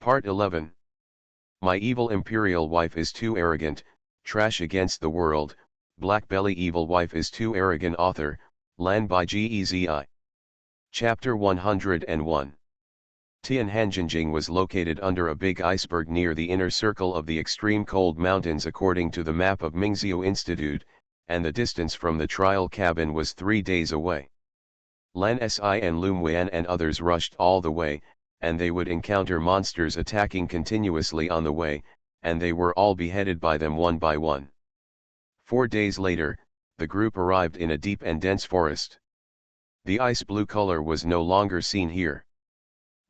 Part 11. My evil Imperial wife is too arrogant, trash against the world, BlackBelly evil wife is too arrogant. Author, Lan by Gezi. Chapter 101. Tianhanjinjing was located under a big iceberg near the inner circle of the extreme cold mountains according to the map of Mingxiu Institute, and the distance from the trial cabin was 3 days away. Lan Si and Lum Wen and others rushed all the way, and they would encounter monsters attacking continuously on the way, and they were all beheaded by them one by one. 4 days later, the group arrived in a deep and dense forest. The ice blue color was no longer seen here.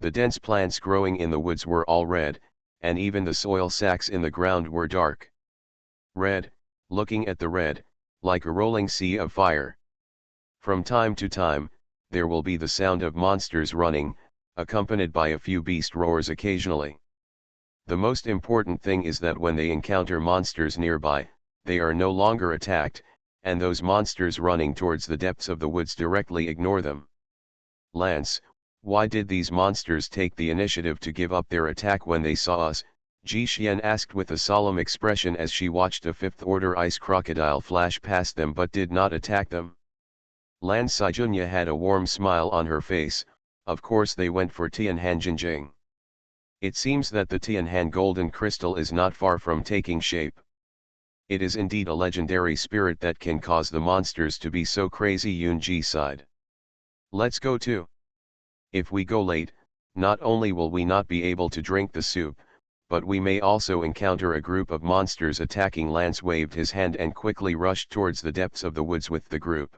The dense plants growing in the woods were all red, and even the soil sacs in the ground were dark red, looking at the red, like a rolling sea of fire. From time to time, there will be the sound of monsters running, accompanied by a few beast roars occasionally. The most important thing is that when they encounter monsters nearby, they are no longer attacked, and those monsters running towards the depths of the woods directly ignore them. Lance, why did these monsters take the initiative to give up their attack when they saw us? Ji Xian asked with a solemn expression as she watched a fifth-order ice crocodile flash past them but did not attack them. Lan Sijunya had a warm smile on her face. Of course they went for Tianhanjinjing. It seems that the Tianhan golden crystal is not far from taking shape. It is indeed a legendary spirit that can cause the monsters to be so crazy. Yunji sighed. Let's go too. If we go late, not only will we not be able to drink the soup, but we may also encounter a group of monsters attacking. Lance waved his hand and quickly rushed towards the depths of the woods with the group.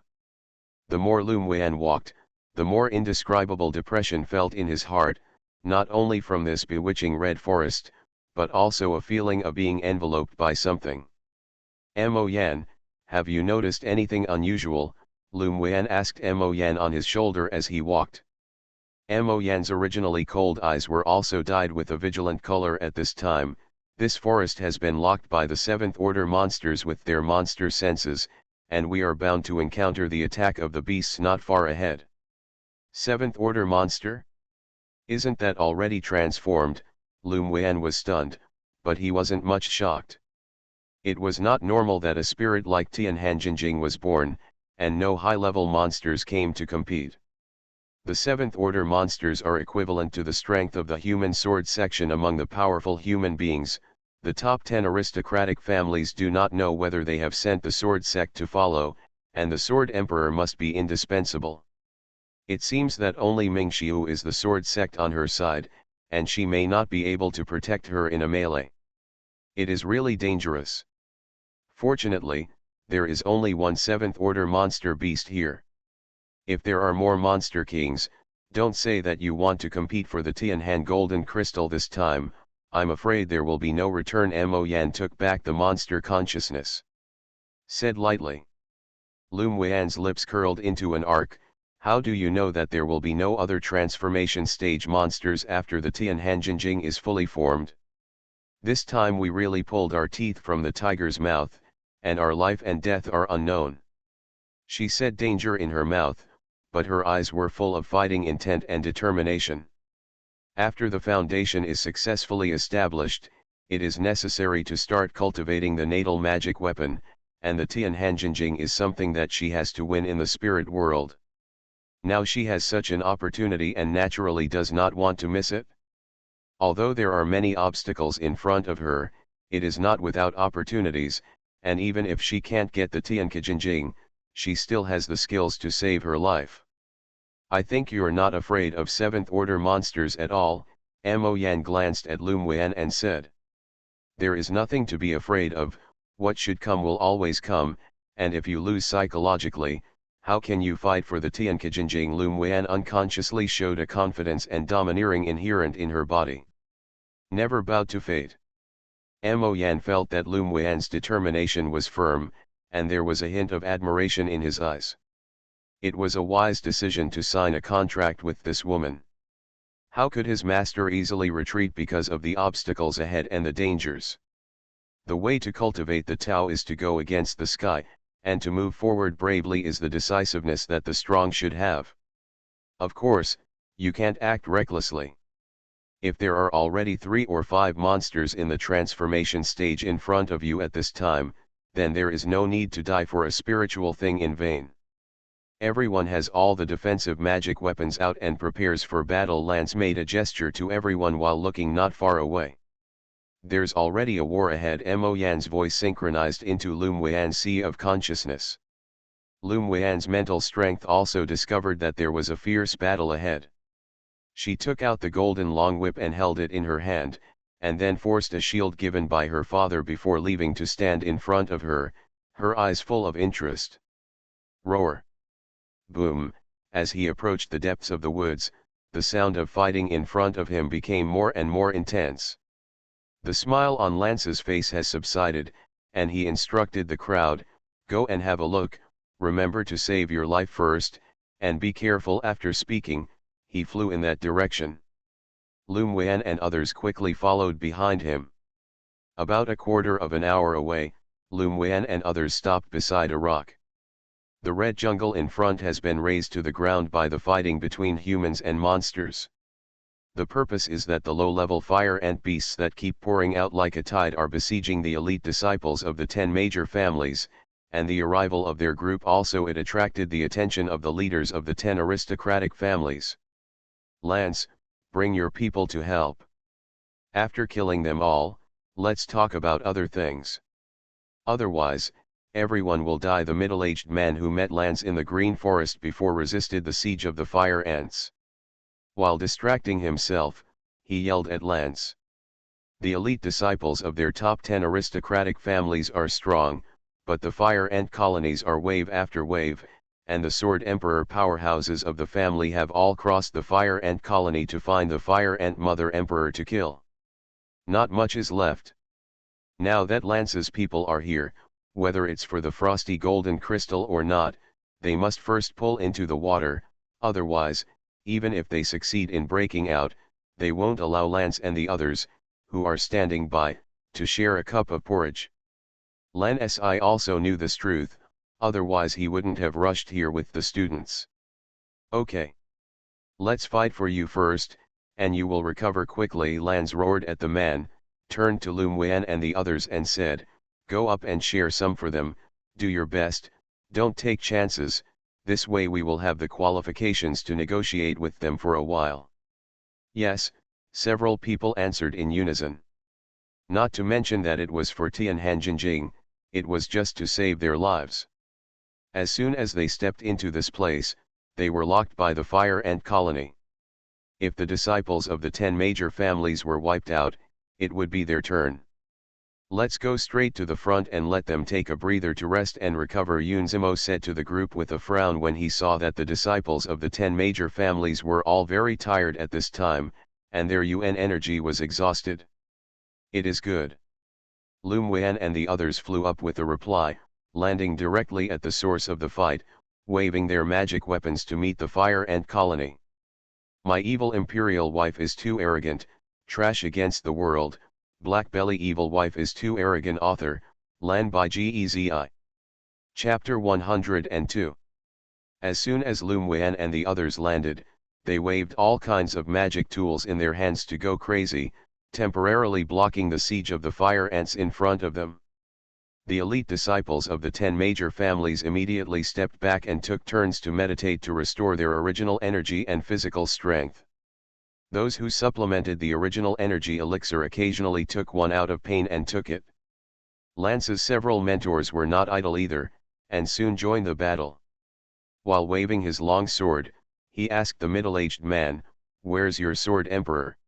The more Lum Wen walked, the more indescribable depression felt in his heart, not only from this bewitching red forest, but also a feeling of being enveloped by something. Mo Yan, have you noticed anything unusual? Lum Wen asked Mo Yan on his shoulder as he walked. Mo Yan's originally cold eyes were also dyed with a vigilant color at this time. This forest has been locked by the 7th order monsters with their monster senses, and we are bound to encounter the attack of the beasts not far ahead. 7th order monster? Isn't that already transformed? Lum Wen was stunned, but he wasn't much shocked. It was not normal that a spirit like Tianhanjinjing was born, and no high-level monsters came to compete. The 7th order monsters are equivalent to the strength of the human sword section among the powerful human beings. The top 10 aristocratic families do not know whether they have sent the sword sect to follow, and the sword emperor must be indispensable. It seems that only Mingxiu is the sword sect on her side, and she may not be able to protect her in a melee. It is really dangerous. Fortunately, there is only one 7th order monster beast here. If there are more monster kings, don't say that you want to compete for the Tianhan golden crystal this time. I'm afraid there will be no return. Mo Yan took back the monster consciousness. Said lightly. Lum Wen's lips curled into an arc. How do you know that there will be no other transformation stage monsters after the Tianhanjinjing is fully formed? This time we really pulled our teeth from the tiger's mouth, and our life and death are unknown. She said, danger in her mouth, but her eyes were full of fighting intent and determination. After the foundation is successfully established, it is necessary to start cultivating the natal magic weapon, and the Tianhanjinjing is something that she has to win in the spirit world. Now she has such an opportunity and naturally does not want to miss it. Although there are many obstacles in front of her, it is not without opportunities, and even if she can't get the Tianhanjinjing, she still has the skills to save her life. I think you're not afraid of 7th order monsters at all. Mo Yan glanced at Lum Wen and said. There is nothing to be afraid of. What should come will always come, and if you lose psychologically, how can you fight for the Tianhanjinjing? Lum Wen unconsciously showed a confidence and domineering inherent in her body. Never bowed to fate. Mo Yan felt that Lum Wen's determination was firm, and there was a hint of admiration in his eyes. It was a wise decision to sign a contract with this woman. How could his master easily retreat because of the obstacles ahead and the dangers? The way to cultivate the Tao is to go against the sky, and to move forward bravely is the decisiveness that the strong should have. Of course, you can't act recklessly. If there are already 3 or 5 monsters in the transformation stage in front of you at this time, then there is no need to die for a spiritual thing in vain. Everyone has all the defensive magic weapons out and prepares for battle. Lance made a gesture to everyone while looking not far away. There's already a war ahead. Mo Yan's voice synchronized into Lum Wan's sea of consciousness. Lum Wan's mental strength also discovered that there was a fierce battle ahead. She took out the golden long whip and held it in her hand, and then forced a shield given by her father before leaving to stand in front of her, her eyes full of interest. Roar! Boom! As he approached the depths of the woods, the sound of fighting in front of him became more and more intense. The smile on Lance's face has subsided, and he instructed the crowd, "Go and have a look, remember to save your life first, and be careful." After speaking, he flew in that direction. Lum Wan and others quickly followed behind him. About a quarter of an hour away, Lum Wan and others stopped beside a rock. The red jungle in front has been razed to the ground by the fighting between humans and monsters. The purpose is that the low-level fire ant beasts that keep pouring out like a tide are besieging the elite disciples of the 10 major families, and the arrival of their group also it attracted the attention of the leaders of the 10 aristocratic families. Lance, bring your people to help. After killing them all, let's talk about other things. Otherwise, everyone will die. The middle-aged man who met Lance in the green forest before resisted the siege of the fire ants. While distracting himself, he yelled at Lance. The elite disciples of their top 10 aristocratic families are strong, but the fire ant colonies are wave after wave, and the sword emperor powerhouses of the family have all crossed the fire ant colony to find the fire ant mother emperor to kill. Not much is left. Now that Lance's people are here, whether it's for the frosty golden crystal or not, they must first pull into the water, otherwise, even if they succeed in breaking out, they won't allow Lance and the others, who are standing by, to share a cup of porridge. Lance also knew this truth, otherwise he wouldn't have rushed here with the students. Okay. Let's fight for you first, and you will recover quickly. Lance roared at the man, turned to Lum Wan and the others and said, "Go up and share some for them, do your best, don't take chances, this way we will have the qualifications to negotiate with them for a while." Yes, several people answered in unison. Not to mention that it was for Tianhanjinjing, it was just to save their lives. As soon as they stepped into this place, they were locked by the fire ant colony. If the disciples of the 10 major families were wiped out, it would be their turn. Let's go straight to the front and let them take a breather to rest and recover, Yunzimo said to the group with a frown when he saw that the disciples of the 10 major families were all very tired at this time, and their UN energy was exhausted. It is good. Lum Wan and the others flew up with a reply, landing directly at the source of the fight, waving their magic weapons to meet the fire ant colony. My evil imperial wife is too arrogant, trash against the world, BlackBelly evil wife is too arrogant. Author, Lan by Gezi. Chapter 102. As soon as Lum Wan and the others landed, they waved all kinds of magic tools in their hands to go crazy, temporarily blocking the siege of the fire ants in front of them. The elite disciples of the 10 major families immediately stepped back and took turns to meditate to restore their original energy and physical strength. Those who supplemented the original energy elixir occasionally took one out of pain and took it. Lance's several mentors were not idle either, and soon joined the battle. While waving his long sword, he asked the middle-aged man, "Where's your sword, Emperor?"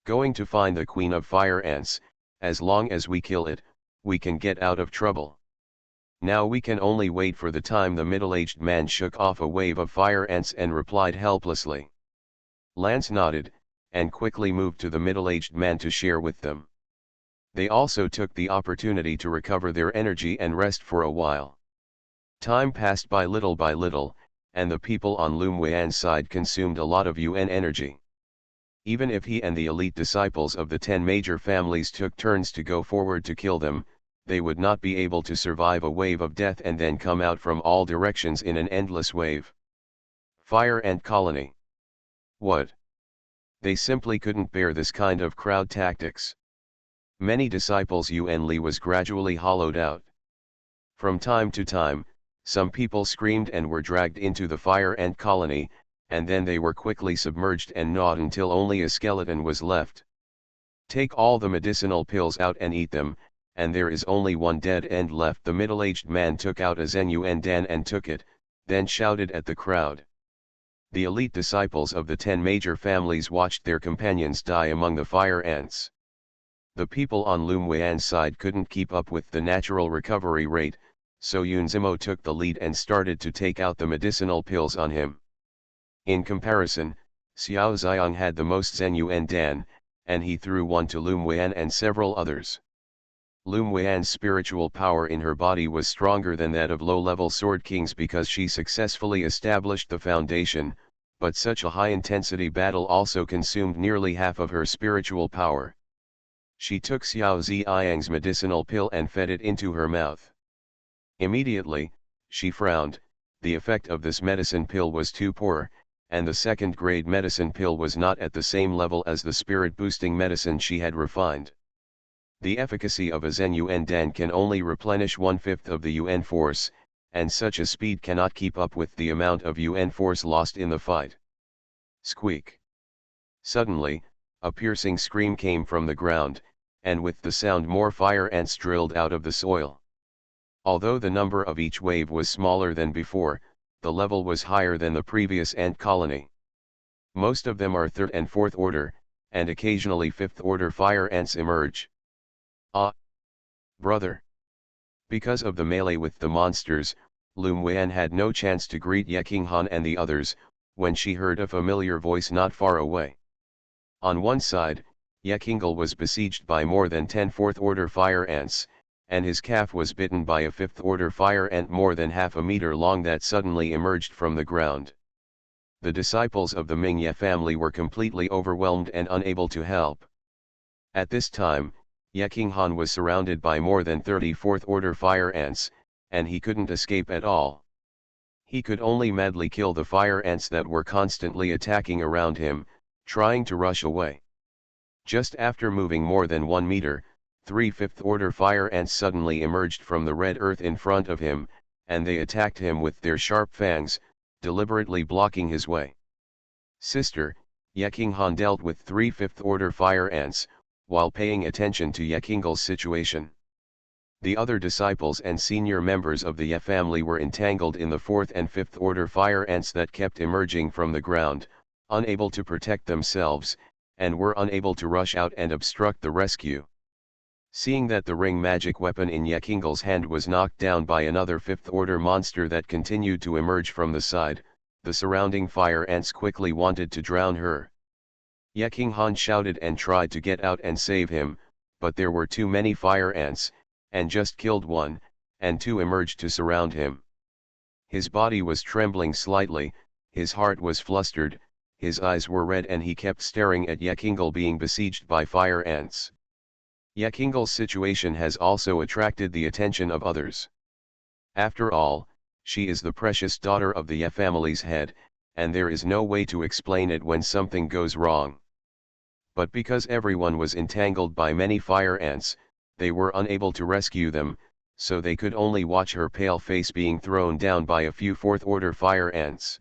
"Going to find the Queen of Fire Ants. As long as we kill it, we can get out of trouble." "Now we can only wait for the time." The middle-aged man shook off a wave of fire ants and replied helplessly. Lance nodded, and quickly moved to the middle-aged man to share with them. They also took the opportunity to recover their energy and rest for a while. Time passed by little, and the people on Lum Wan's side consumed a lot of UN energy. Even if he and the elite disciples of the 10 major families took turns to go forward to kill them, they would not be able to survive a wave of death and then come out from all directions in an endless wave. Fire ant colony. What? They simply couldn't bear this kind of crowd tactics. Many disciples Yuan Li was gradually hollowed out. From time to time, some people screamed and were dragged into the fire ant colony, and then they were quickly submerged and gnawed until only a skeleton was left. Take all the medicinal pills out and eat them, and there is only one dead end left. The middle-aged man took out a Zhenyuan Dan and took it, then shouted at the crowd. The elite disciples of the 10 major families watched their companions die among the fire ants. The people on Lum Weian's side couldn't keep up with the natural recovery rate, so Yun Zimo took the lead and started to take out the medicinal pills on him. In comparison, Xiao Xiang had the most Zhenyuan Dan, and he threw one to Lum Weian and several others. Lum Weian's spiritual power in her body was stronger than that of low-level Sword Kings because she successfully established the foundation, but such a high-intensity battle also consumed nearly half of her spiritual power. She took Xiao Ziyang's medicinal pill and fed it into her mouth. Immediately, she frowned. The effect of this medicine pill was too poor, and the second-grade medicine pill was not at the same level as the spirit-boosting medicine she had refined. The efficacy of a Zhenyuan Dan can only replenish 1/5 of the Yuan force, and such a speed cannot keep up with the amount of Yuan force lost in the fight. Squeak! Suddenly, a piercing scream came from the ground, and with the sound more fire ants drilled out of the soil. Although the number of each wave was smaller than before, the level was higher than the previous ant colony. Most of them are 3rd and 4th order, and occasionally 5th order fire ants emerge. Ah! Brother! Because of the melee with the monsters, Lum Weian had no chance to greet Ye Qinghan and the others, when she heard a familiar voice not far away. On one side, Ye Qingle was besieged by more than 10 4th order fire ants, and his calf was bitten by a 5th order fire ant more than half a meter long that suddenly emerged from the ground. The disciples of the Ming Ye family were completely overwhelmed and unable to help. At this time, Ye Qinghan was surrounded by more than 30 4th order fire ants, and he couldn't escape at all. He could only madly kill the fire ants that were constantly attacking around him, trying to rush away. Just after moving more than 1 meter, 3 5th order fire ants suddenly emerged from the red earth in front of him, and they attacked him with their sharp fangs, deliberately blocking his way. Sister, Ye Qinghan dealt with 3 5th order fire ants, while paying attention to Ye Qingle's situation. The other disciples and senior members of the Ye family were entangled in the 4th and 5th order fire ants that kept emerging from the ground, unable to protect themselves, and were unable to rush out and obstruct the rescue. Seeing that the ring magic weapon in Ye Qingle's hand was knocked down by another 5th order monster that continued to emerge from the side, the surrounding fire ants quickly wanted to drown her. Ye Qinghan shouted and tried to get out and save him, but there were too many fire ants, and just killed one, and 2 emerged to surround him. His body was trembling slightly, his heart was flustered, his eyes were red, and he kept staring at Ye Qingle being besieged by fire ants. Ye Qingle's situation has also attracted the attention of others. After all, she is the precious daughter of the Ye family's head, and there is no way to explain it when something goes wrong. But because everyone was entangled by many fire ants, they were unable to rescue them, so they could only watch her pale face being thrown down by a few 4th order fire ants.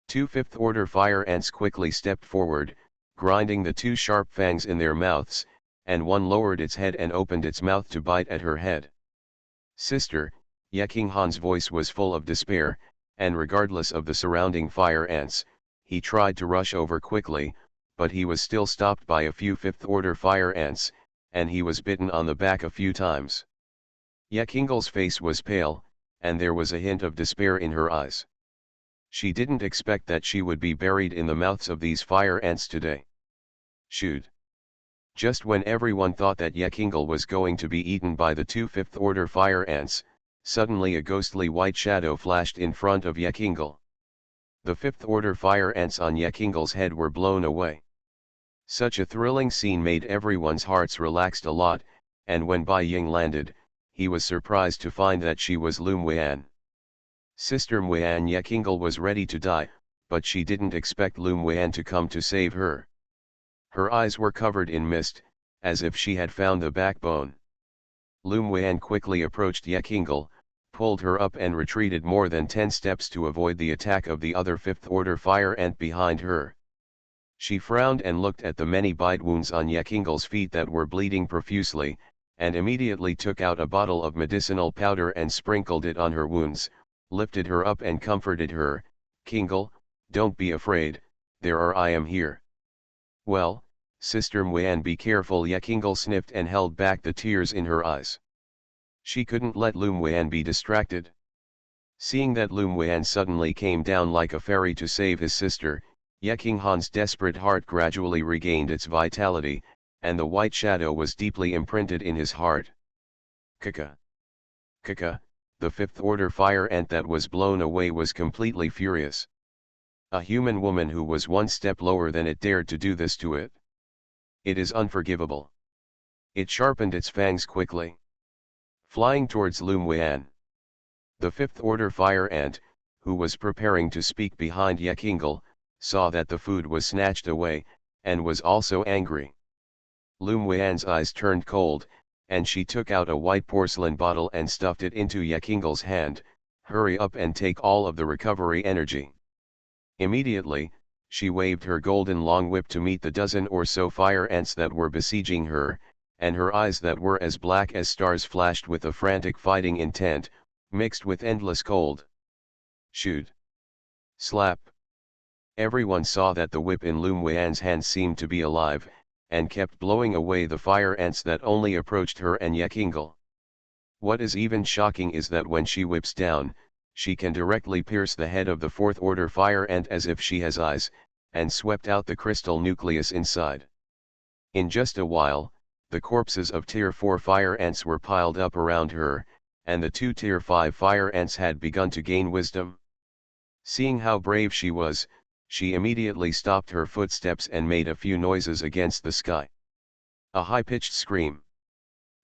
2 5th order fire ants quickly stepped forward, grinding the 2 sharp fangs in their mouths, and one lowered its head and opened its mouth to bite at her head. Sister, Ye Qinghan's voice was full of despair, and regardless of the surrounding fire ants, he tried to rush over quickly, but he was still stopped by a few 5th order fire ants, and he was bitten on the back a few times. Ye Qingle's face was pale, and there was a hint of despair in her eyes. She didn't expect that she would be buried in the mouths of these fire ants today. Shoot! Just when everyone thought that Ye Qingle was going to be eaten by the 2 5th order fire ants, suddenly a ghostly white shadow flashed in front of Ye Qingle. The 5th order fire ants on Ye Qingle's head were blown away. Such a thrilling scene made everyone's hearts relaxed a lot, and when Bai Ying landed, he was surprised to find that she was Lum Weian. Sister Weian. Ye Qingle was ready to die, but she didn't expect Lum Weian to come to save her. Her eyes were covered in mist, as if she had found the backbone. Lum Wan quickly approached Yekingle, pulled her up and retreated more than 10 steps to avoid the attack of the other 5th order fire ant behind her. She frowned and looked at the many bite wounds on Yekingle's feet that were bleeding profusely, and immediately took out a bottle of medicinal powder and sprinkled it on her wounds, lifted her up and comforted her. "Kingle, don't be afraid, I am here." "Well, Sister Muan, be careful." Yekingle sniffed and held back the tears in her eyes. She couldn't let Lu Muan be distracted. Seeing that Lu Muan suddenly came down like a fairy to save his sister, Yeking Han's desperate heart gradually regained its vitality, and the white shadow was deeply imprinted in his heart. Kaka. Kaka, the 5th order fire ant that was blown away was completely furious. A human woman who was one step lower than it dared to do this to it. It is unforgivable. It sharpened its fangs quickly, flying towards Lu Muan. The 5th order fire ant, who was preparing to speak behind Yekingle, saw that the food was snatched away, and was also angry. Lu Muan's eyes turned cold, and she took out a white porcelain bottle and stuffed it into Yekingle's hand. "Hurry up and take all of the recovery energy." Immediately, she waved her golden long whip to meet the dozen or so fire ants that were besieging her, and her eyes that were as black as stars flashed with a frantic fighting intent, mixed with endless cold. Shoot! Slap! Everyone saw that the whip in Lu Muan's hand seemed to be alive, and kept blowing away the fire ants that only approached her and Yekingle. What is even shocking is that when she whips down, she can directly pierce the head of the 4th order fire ant as if she has eyes, and swept out the crystal nucleus inside. In just a while, the corpses of Tier 4 fire ants were piled up around her, and the 2 Tier 5 fire ants had begun to gain wisdom. Seeing how brave she was, she immediately stopped her footsteps and made a few noises against the sky. A high-pitched scream.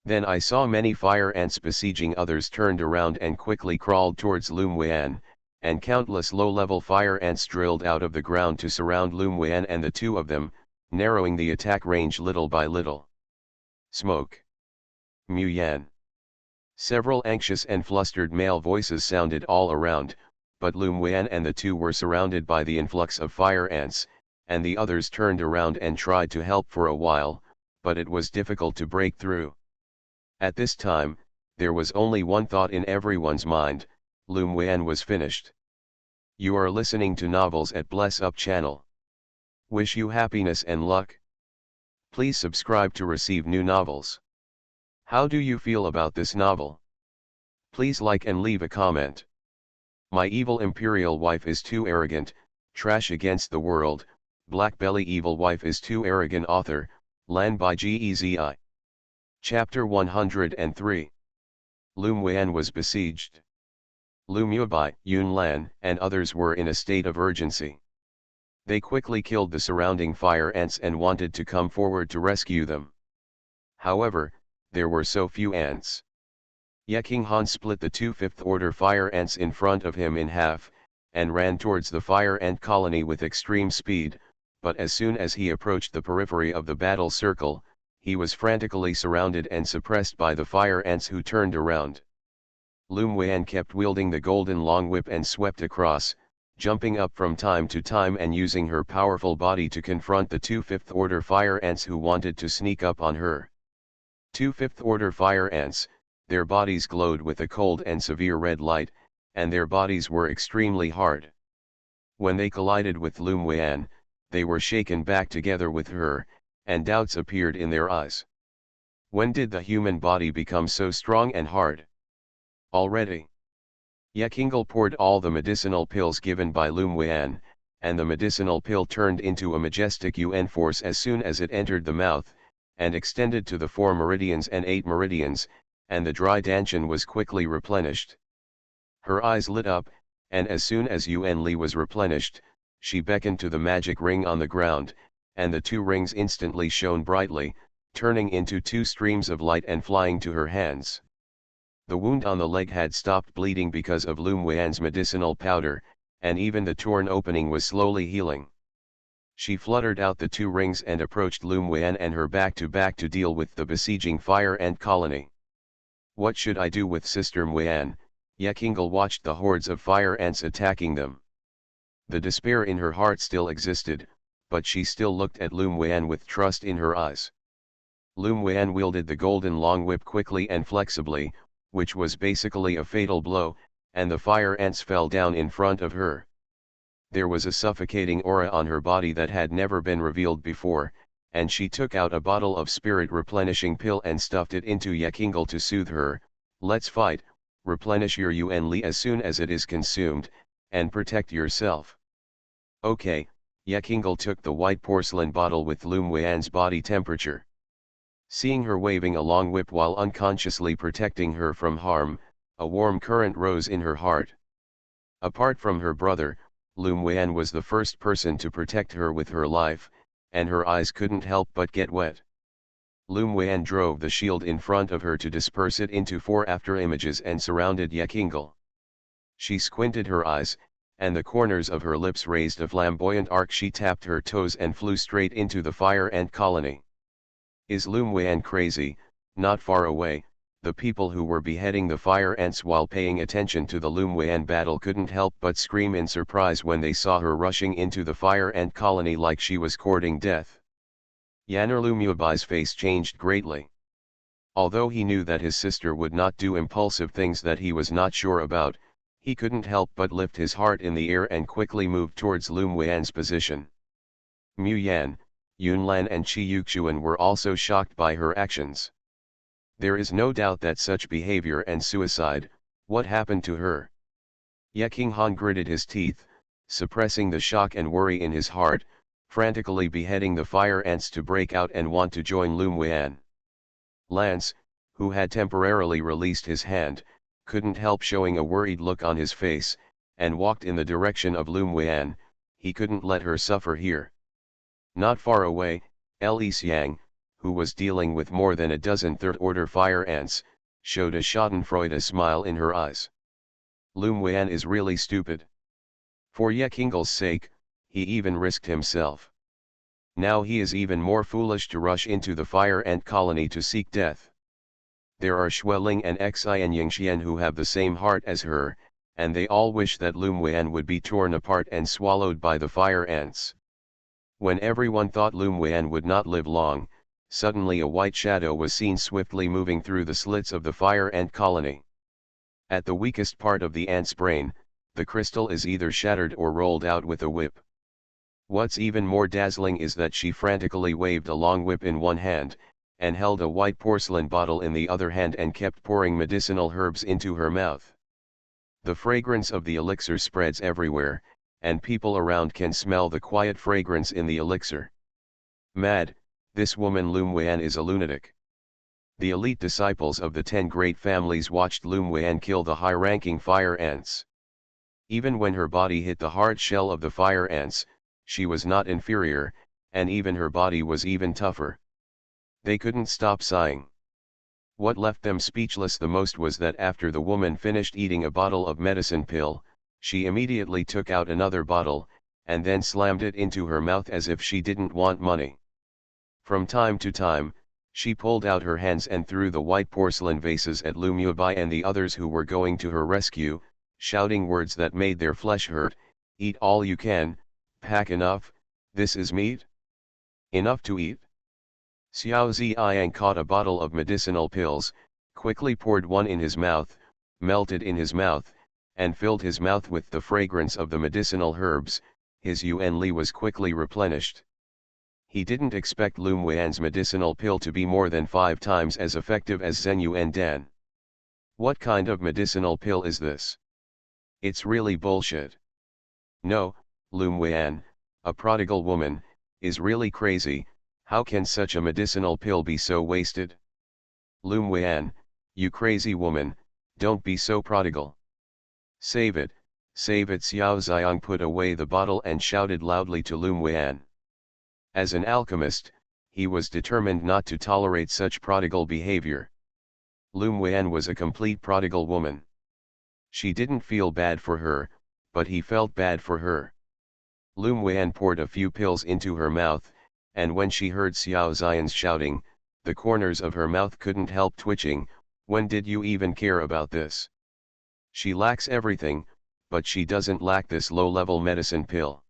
Then I saw many fire ants besieging others turned around and quickly crawled towards Lu Muan, and countless low-level fire ants drilled out of the ground to surround Lu Muan and the 2 of them, narrowing the attack range little by little. Smoke. Mu Yan. Several anxious and flustered male voices sounded all around, but Lu Muan and the 2 were surrounded by the influx of fire ants, and the others turned around and tried to help for a while, but it was difficult to break through. At this time, there was only one thought in everyone's mind: Lu Muan was finished. You are listening to Novels at Bless Up channel. Wish you happiness and luck. Please subscribe to receive new novels. How do you feel about this novel? Please like and leave a comment. My evil Imperial wife is too arrogant, trash against the world. BlackBelly evil wife is too arrogant. Author, Lan by Gezi. Chapter 103. Lu Muan was besieged. Lu Mubai, Yun Lan, and others were in a state of urgency. They quickly killed the surrounding fire ants and wanted to come forward to rescue them. However, there were so few ants. Yeking Han split the 2 5th order fire ants in front of him in half, and ran towards the fire ant colony with extreme speed, but as soon as he approached the periphery of the battle circle, he was frantically surrounded and suppressed by the fire ants who turned around. Lu Muan kept wielding the golden long whip and swept across, jumping up from time to time and using her powerful body to confront the 2 5th order fire ants who wanted to sneak up on her. 2 5th order fire ants, their bodies glowed with a cold and severe red light, and their bodies were extremely hard. When they collided with Lu Muan, they were shaken back together with her, and doubts appeared in their eyes. When did the human body become so strong and hard? Already. Yekingle poured all the medicinal pills given by Lu Muan, and the medicinal pill turned into a majestic UN force as soon as it entered the mouth, and extended to the 4 meridians and 8 meridians, and the dry dantian was quickly replenished. Her eyes lit up, and as soon as Yuan Li was replenished, she beckoned to the magic ring on the ground, and the 2 rings instantly shone brightly, turning into 2 streams of light and flying to her hands. The wound on the leg had stopped bleeding because of Lu Muan's medicinal powder, and even the torn opening was slowly healing. She fluttered out the 2 rings and approached Lum Wen and her back to deal with the besieging fire ant colony. What should I do with Sister Muan? Yekingle watched the hordes of fire ants attacking them. The despair in her heart still existed, but she still looked at Lum Wen with trust in her eyes. Lum Wen wielded the golden long whip quickly and flexibly, which was basically a fatal blow, and the fire ants fell down in front of her. There was a suffocating aura on her body that had never been revealed before, and she took out a bottle of spirit replenishing pill and stuffed it into Yekingle to soothe her. Let's fight, replenish your Yuan Li as soon as it is consumed, and protect yourself. Okay, Yekingle took the white porcelain bottle with Lum Wan's body temperature. Seeing her waving a long whip while unconsciously protecting her from harm, a warm current rose in her heart. Apart from her brother, Lum Wan was the first person to protect her with her life, and her eyes couldn't help but get wet. Lum Wan drove the shield in front of her to disperse it into 4 afterimages and surrounded Yekingle. She squinted her eyes, and the corners of her lips raised a flamboyant arc. She tapped her toes and flew straight into the fire ant colony. Is Lum Wan crazy? Not far away, the people who were beheading the fire ants while paying attention to the Lum Wan battle couldn't help but scream in surprise when they saw her rushing into the fire ant colony like she was courting death. Yanerlumuabai's face changed greatly. Although he knew that his sister would not do impulsive things that he was not sure about, he couldn't help but lift his heart in the air and quickly moved towards Lum Wan's position. Mu Yan, Yunlan and Chi Yuxuan were also shocked by her actions. There is no doubt that such behavior and suicide. What happened to her? Yeking Han gritted his teeth, suppressing the shock and worry in his heart, frantically beheading the fire ants to break out and want to join Lum Wan. Lance, who had temporarily released his hand, couldn't help showing a worried look on his face, and walked in the direction of Lum Wan. He couldn't let her suffer here. Not far away, Li Xiang, who was dealing with more than a dozen third-order fire ants, showed a schadenfreude smile in her eyes. Lum Wan is really stupid. For Yekingle's sake, he even risked himself. Now he is even more foolish to rush into the fire ant colony to seek death. There are Xueling and Xianxian who have the same heart as her, and they all wish that Lum Wan would be torn apart and swallowed by the fire ants. When everyone thought Lum Wan would not live long, suddenly a white shadow was seen swiftly moving through the slits of the fire ant colony. At the weakest part of the ant's brain, the crystal is either shattered or rolled out with a whip. What's even more dazzling is that she frantically waved a long whip in one hand, and held a white porcelain bottle in the other hand and kept pouring medicinal herbs into her mouth. The fragrance of the elixir spreads everywhere, and people around can smell the quiet fragrance in the elixir. Mad, this woman Lum Wan is a lunatic. The elite disciples of the 10 great families watched Lum Wan kill the high-ranking fire ants. Even when her body hit the hard shell of the fire ants, she was not inferior, and even her body was even tougher. They couldn't stop sighing. What left them speechless the most was that after the woman finished eating a bottle of medicine pill, she immediately took out another bottle, and then slammed it into her mouth as if she didn't want money. From time to time, she pulled out her hands and threw the white porcelain vases at Lum Yubai and the others who were going to her rescue, shouting words that made their flesh hurt. Eat all you can, pack enough, this is meat? Enough to eat? Xiao Ziyang caught a bottle of medicinal pills, quickly poured one in his mouth, melted in his mouth, and filled his mouth with the fragrance of the medicinal herbs. His Yuan Li was quickly replenished. He didn't expect Lum Wan's medicinal pill to be more than 5 times as effective as Zhen Yuan Dan. What kind of medicinal pill is this? It's really bullshit. No, Lum Wan, a prodigal woman, is really crazy. How can such a medicinal pill be so wasted? Lum Wan, you crazy woman, don't be so prodigal. Save it, save it. Xiao Ziyang put away the bottle and shouted loudly to Lum Wan. As an alchemist, he was determined not to tolerate such prodigal behavior. Lum Wan was a complete prodigal woman. She didn't feel bad for her, but he felt bad for her. Lum Wan poured a few pills into her mouth, and when she heard Xiao Xian's shouting, the corners of her mouth couldn't help twitching. When did you even care about this? She lacks everything, but she doesn't lack this low-level medicine pill.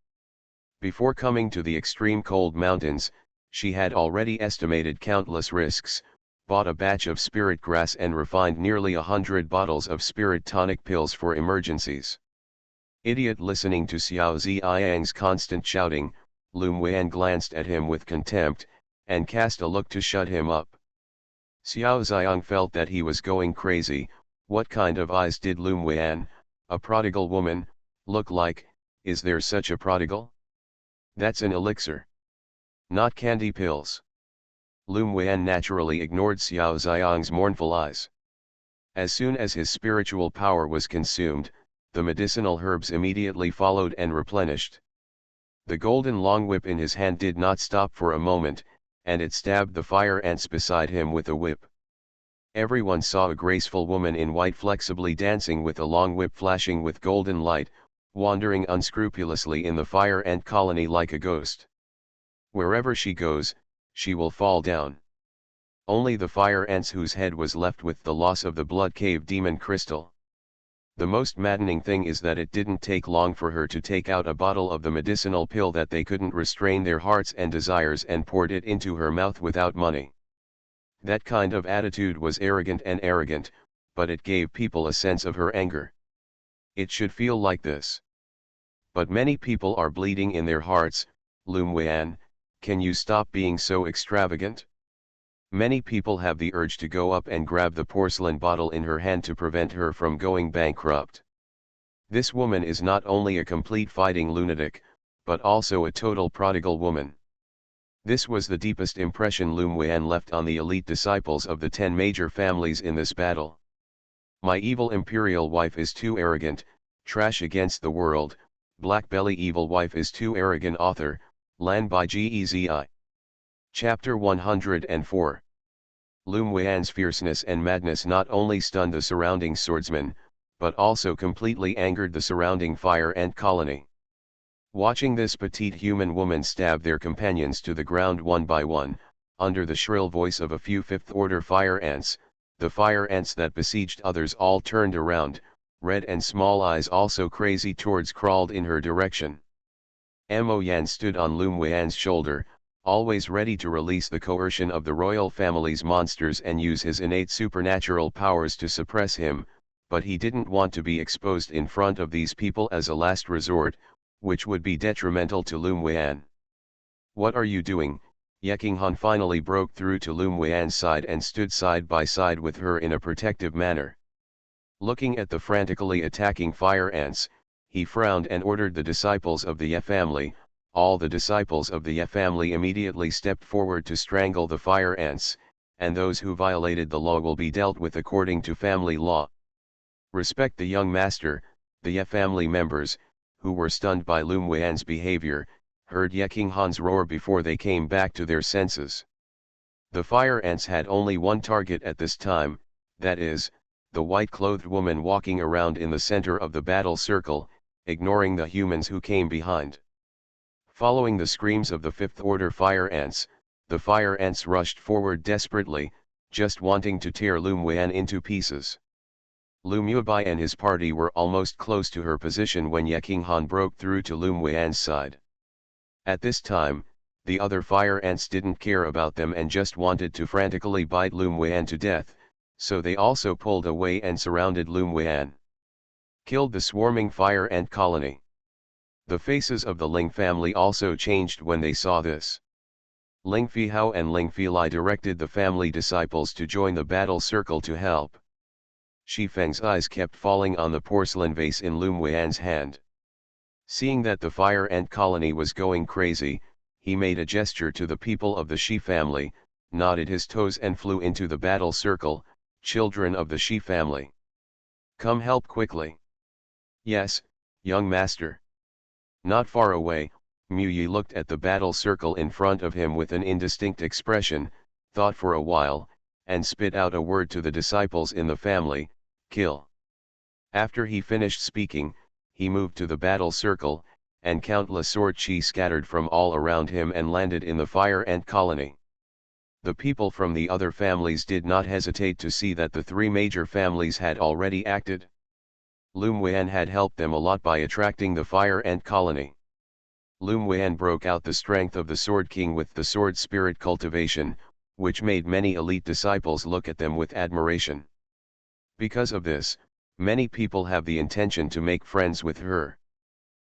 Before coming to the extreme cold mountains, she had already estimated countless risks, bought a batch of spirit grass and refined nearly 100 bottles of spirit tonic pills for emergencies. Idiot! Listening to Xiao Ziyang's constant shouting, Lum Wan glanced at him with contempt, and cast a look to shut him up. Xiao Ziyang felt that he was going crazy. What kind of eyes did Lum Wan, a prodigal woman, look like? Is there such a prodigal? That's an elixir. Not candy pills. Lum Wan naturally ignored Xiao Ziyang's mournful eyes. As soon as his spiritual power was consumed, the medicinal herbs immediately followed and replenished. The golden long whip in his hand did not stop for a moment, and it stabbed the fire ants beside him with a whip. Everyone saw a graceful woman in white flexibly dancing with a long whip flashing with golden light, wandering unscrupulously in the fire ant colony like a ghost. Wherever she goes, she will fall down. Only the fire ants whose head was left with the loss of the blood cave demon crystal. The most maddening thing is that it didn't take long for her to take out a bottle of the medicinal pill that they couldn't restrain their hearts and desires and poured it into her mouth without money. That kind of attitude was arrogant, but it gave people a sense of her anger. It should feel like this. But many people are bleeding in their hearts. Lum Wan, can you stop being so extravagant? Many people have the urge to go up and grab the porcelain bottle in her hand to prevent her from going bankrupt. This woman is not only a complete fighting lunatic, but also a total prodigal woman. This was the deepest impression Lum Wan left on the elite disciples of the 10 major families in this battle. My evil imperial wife is too arrogant, trash against the world. BlackBelly evil wife is too arrogant. Author, Lan by Gezi. Chapter 104. Lum Wan's fierceness and madness not only stunned the surrounding swordsmen, but also completely angered the surrounding fire ant colony. Watching this petite human woman stab their companions to the ground one by one, under the shrill voice of a few fifth-order fire ants, the fire ants that besieged others all turned around, red and small eyes also crazy towards crawled in her direction. Mo Yan stood on Lum Wan's shoulder, always ready to release the coercion of the royal family's monsters and use his innate supernatural powers to suppress him, but he didn't want to be exposed in front of these people as a last resort, which would be detrimental to Lum Wan. What are you doing? Yeking Han finally broke through to Lum Wan's side and stood side by side with her in a protective manner. Looking at the frantically attacking fire ants, he frowned and ordered the disciples of the Ye family. All the disciples of the Ye family immediately stepped forward to strangle the fire ants, and those who violated the law will be dealt with according to family law. Respect the young master. The Ye family members, who were stunned by Lum Wan's behavior, heard Yeking Han's roar before they came back to their senses. The fire ants had only one target at this time, that is, the white-clothed woman walking around in the center of the battle circle, ignoring the humans who came behind. Following the screams of the fifth-order fire ants, the fire ants rushed forward desperately, just wanting to tear Lum Wan into pieces. Lum Yubai and his party were almost close to her position when Yeking Han broke through to Lum Wan's side. At this time, the other fire ants didn't care about them and just wanted to frantically bite Lum Wan to death, so they also pulled away and surrounded Lum Wan. Killed the swarming fire ant colony. The faces of the Ling family also changed when they saw this. Ling Fihao and Ling Filai directed the family disciples to join the battle circle to help. Shi Feng's eyes kept falling on the porcelain vase in Lum Wan's hand. Seeing that the fire ant colony was going crazy, he made a gesture to the people of the Shi family, nodded his toes and flew into the battle circle. Children of the Shi family, come help quickly. Yes, young master. Not far away, Mu Yi looked at the battle circle in front of him with an indistinct expression, thought for a while, and spit out a word to the disciples in the family, kill. After he finished speaking, he moved to the battle circle, and countless sword chi scattered from all around him and landed in the fire ant colony. The people from the other families did not hesitate to see that the three major families had already acted. Lum Wen had helped them a lot by attracting the fire ant colony. Lum Wen broke out the strength of the Sword King with the sword spirit cultivation, which made many elite disciples look at them with admiration. Because of this, many people have the intention to make friends with her.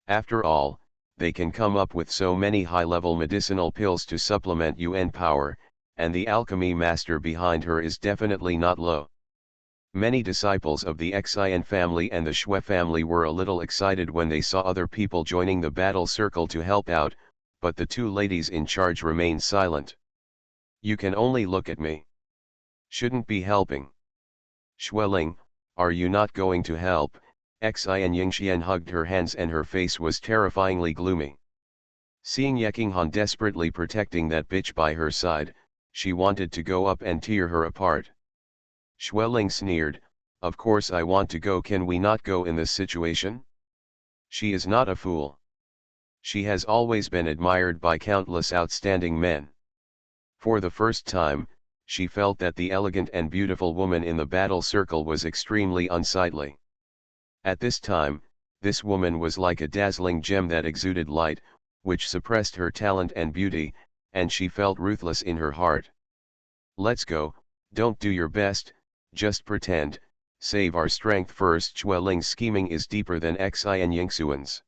After all, they can come up with so many high-level medicinal pills to supplement UN power, and the alchemy master behind her is definitely not low. Many disciples of the Xian family and the Shui family were a little excited when they saw other people joining the battle circle to help out, but the two ladies in charge remained silent. You can only look at me. Shouldn't be helping. Shueling, are you not going to help? Xianxian hugged her hands and her face was terrifyingly gloomy. Seeing Yekinghan desperately protecting that bitch by her side, she wanted to go up and tear her apart. Shueling sneered, of course I want to go. Can we not go in this situation? She is not a fool. She has always been admired by countless outstanding men. For the first time, she felt that the elegant and beautiful woman in the battle circle was extremely unsightly. At this time, this woman was like a dazzling gem that exuded light, which suppressed her talent and beauty, and she felt ruthless in her heart. Let's go, don't do your best, just pretend, save our strength first. Shueling's scheming is deeper than Xian Yingxuan's.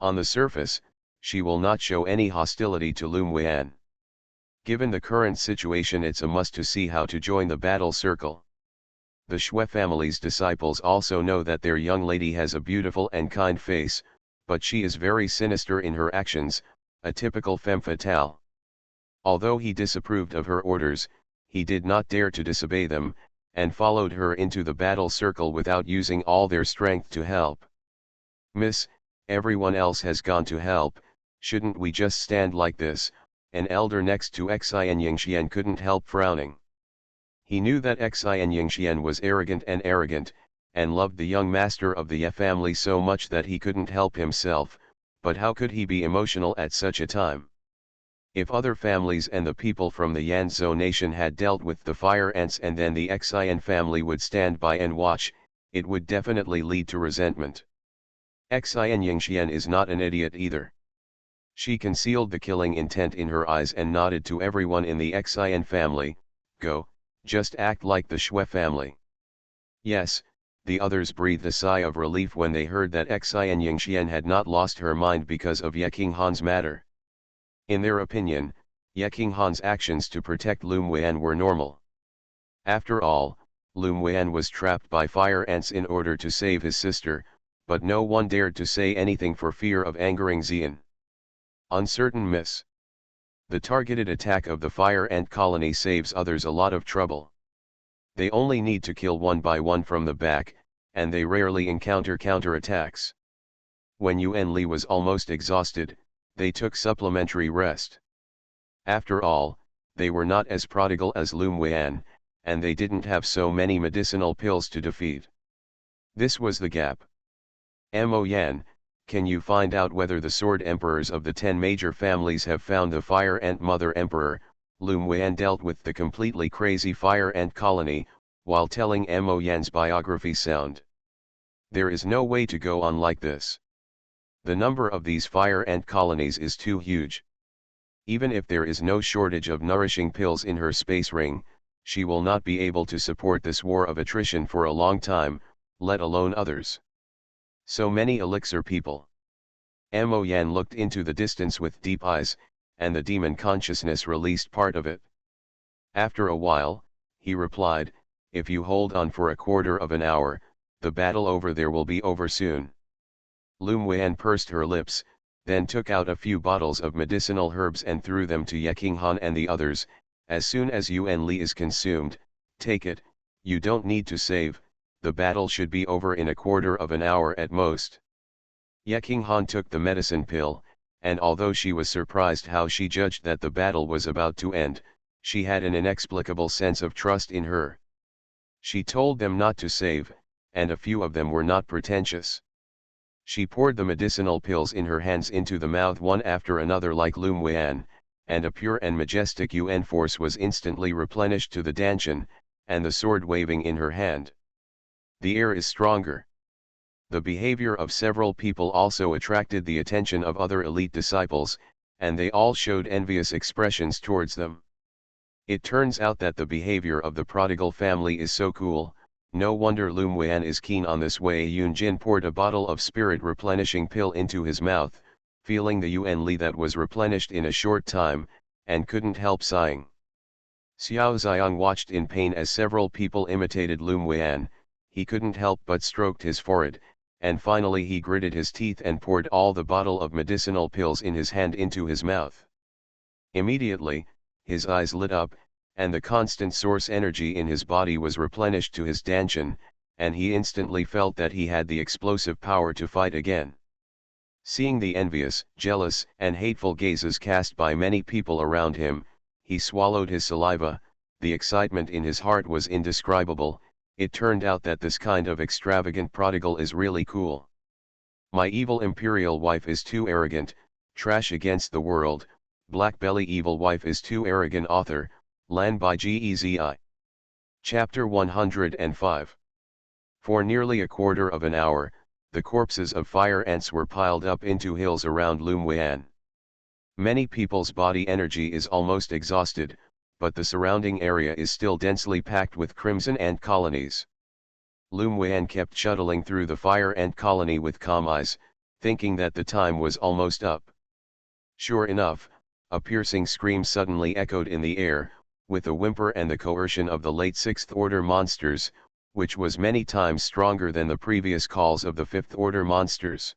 On the surface, she will not show any hostility to Lum Wen. Given the current situation, it's a must to see how to join the battle circle. The Shui family's disciples also know that their young lady has a beautiful and kind face, but she is very sinister in her actions, a typical femme fatale. Although he disapproved of her orders, he did not dare to disobey them, and followed her into the battle circle without using all their strength to help. Miss, everyone else has gone to help, shouldn't we just stand like this? An elder next to Xian Yingxian couldn't help frowning. He knew that Xian Yingxian was arrogant, and loved the young master of the Ye family so much that he couldn't help himself, but how could he be emotional at such a time? If other families and the people from the Yanzhou nation had dealt with the fire ants and then the Xian family would stand by and watch, it would definitely lead to resentment. Xian Yingxian is not an idiot either. She concealed the killing intent in her eyes and nodded to everyone in the Xian family, go, just act like the Shui family. Yes, the others breathed a sigh of relief when they heard that Xian Yingxian had not lost her mind because of Yekinghan's matter. In their opinion, Yekinghan's actions to protect Lum Wen were normal. After all, Lum Wen was trapped by fire ants in order to save his sister, but no one dared to say anything for fear of angering Xian. Uncertain miss. The targeted attack of the fire ant colony saves others a lot of trouble. They only need to kill one by one from the back, and they rarely encounter counterattacks. When Yuan Li was almost exhausted, they took supplementary rest. After all, they were not as prodigal as Lum Wen, and they didn't have so many medicinal pills to defeat. This was the gap. Mo Yan, can you find out whether the sword emperors of the 10 major families have found the fire ant mother emperor? Lum Wen dealt with the completely crazy fire ant colony, while telling Mo Yan's biography sound. There is no way to go on like this. The number of these fire ant colonies is too huge. Even if there is no shortage of nourishing pills in her space ring, she will not be able to support this war of attrition for a long time, let alone others. So many elixir people. Mo Yan looked into the distance with deep eyes, and the demon consciousness released part of it. After a while, he replied, if you hold on for a quarter of an hour, the battle over there will be over soon. Lum Wen pursed her lips, then took out a few bottles of medicinal herbs and threw them to Yekinghan and the others. As soon as Yuan Li is consumed, take it, you don't need to save, the battle should be over in a quarter of an hour at most. Yekinghan took the medicine pill, and although she was surprised how she judged that the battle was about to end, she had an inexplicable sense of trust in her. She told them not to save, and a few of them were not pretentious. She poured the medicinal pills in her hands into the mouth one after another like Lum Wan, and a pure and majestic UN force was instantly replenished to the Danshan, and the sword waving in her hand. The air is stronger. The behavior of several people also attracted the attention of other elite disciples, and they all showed envious expressions towards them. It turns out that the behavior of the prodigal family is so cool, no wonder Lum Wan is keen on this. Wei Yunjin poured a bottle of spirit replenishing pill into his mouth, feeling the Yuan Li that was replenished in a short time, and couldn't help sighing. Xiao Xiang watched in pain as several people imitated Lum Wan. He couldn't help but stroked his forehead, and finally he gritted his teeth and poured all the bottle of medicinal pills in his hand into his mouth. Immediately, his eyes lit up, and the constant source energy in his body was replenished to his Danshan, and he instantly felt that he had the explosive power to fight again. Seeing the envious, jealous, and hateful gazes cast by many people around him, he swallowed his saliva. The excitement in his heart was indescribable. It turned out that this kind of extravagant prodigal is really cool. My evil imperial wife is too arrogant, trash against the world. BlackBelly evil wife is too arrogant. Author, Lan by Gezi. Chapter 105. For nearly a quarter of an hour, the corpses of fire ants were piled up into hills around Lum Wan. Many people's body energy is almost exhausted, but the surrounding area is still densely packed with crimson ant colonies. Lum Wan kept shuttling through the fire ant colony with calm eyes, thinking that the time was almost up. Sure enough, a piercing scream suddenly echoed in the air, with a whimper and the coercion of the late sixth-order monsters, which was many times stronger than the previous calls of the fifth-order monsters.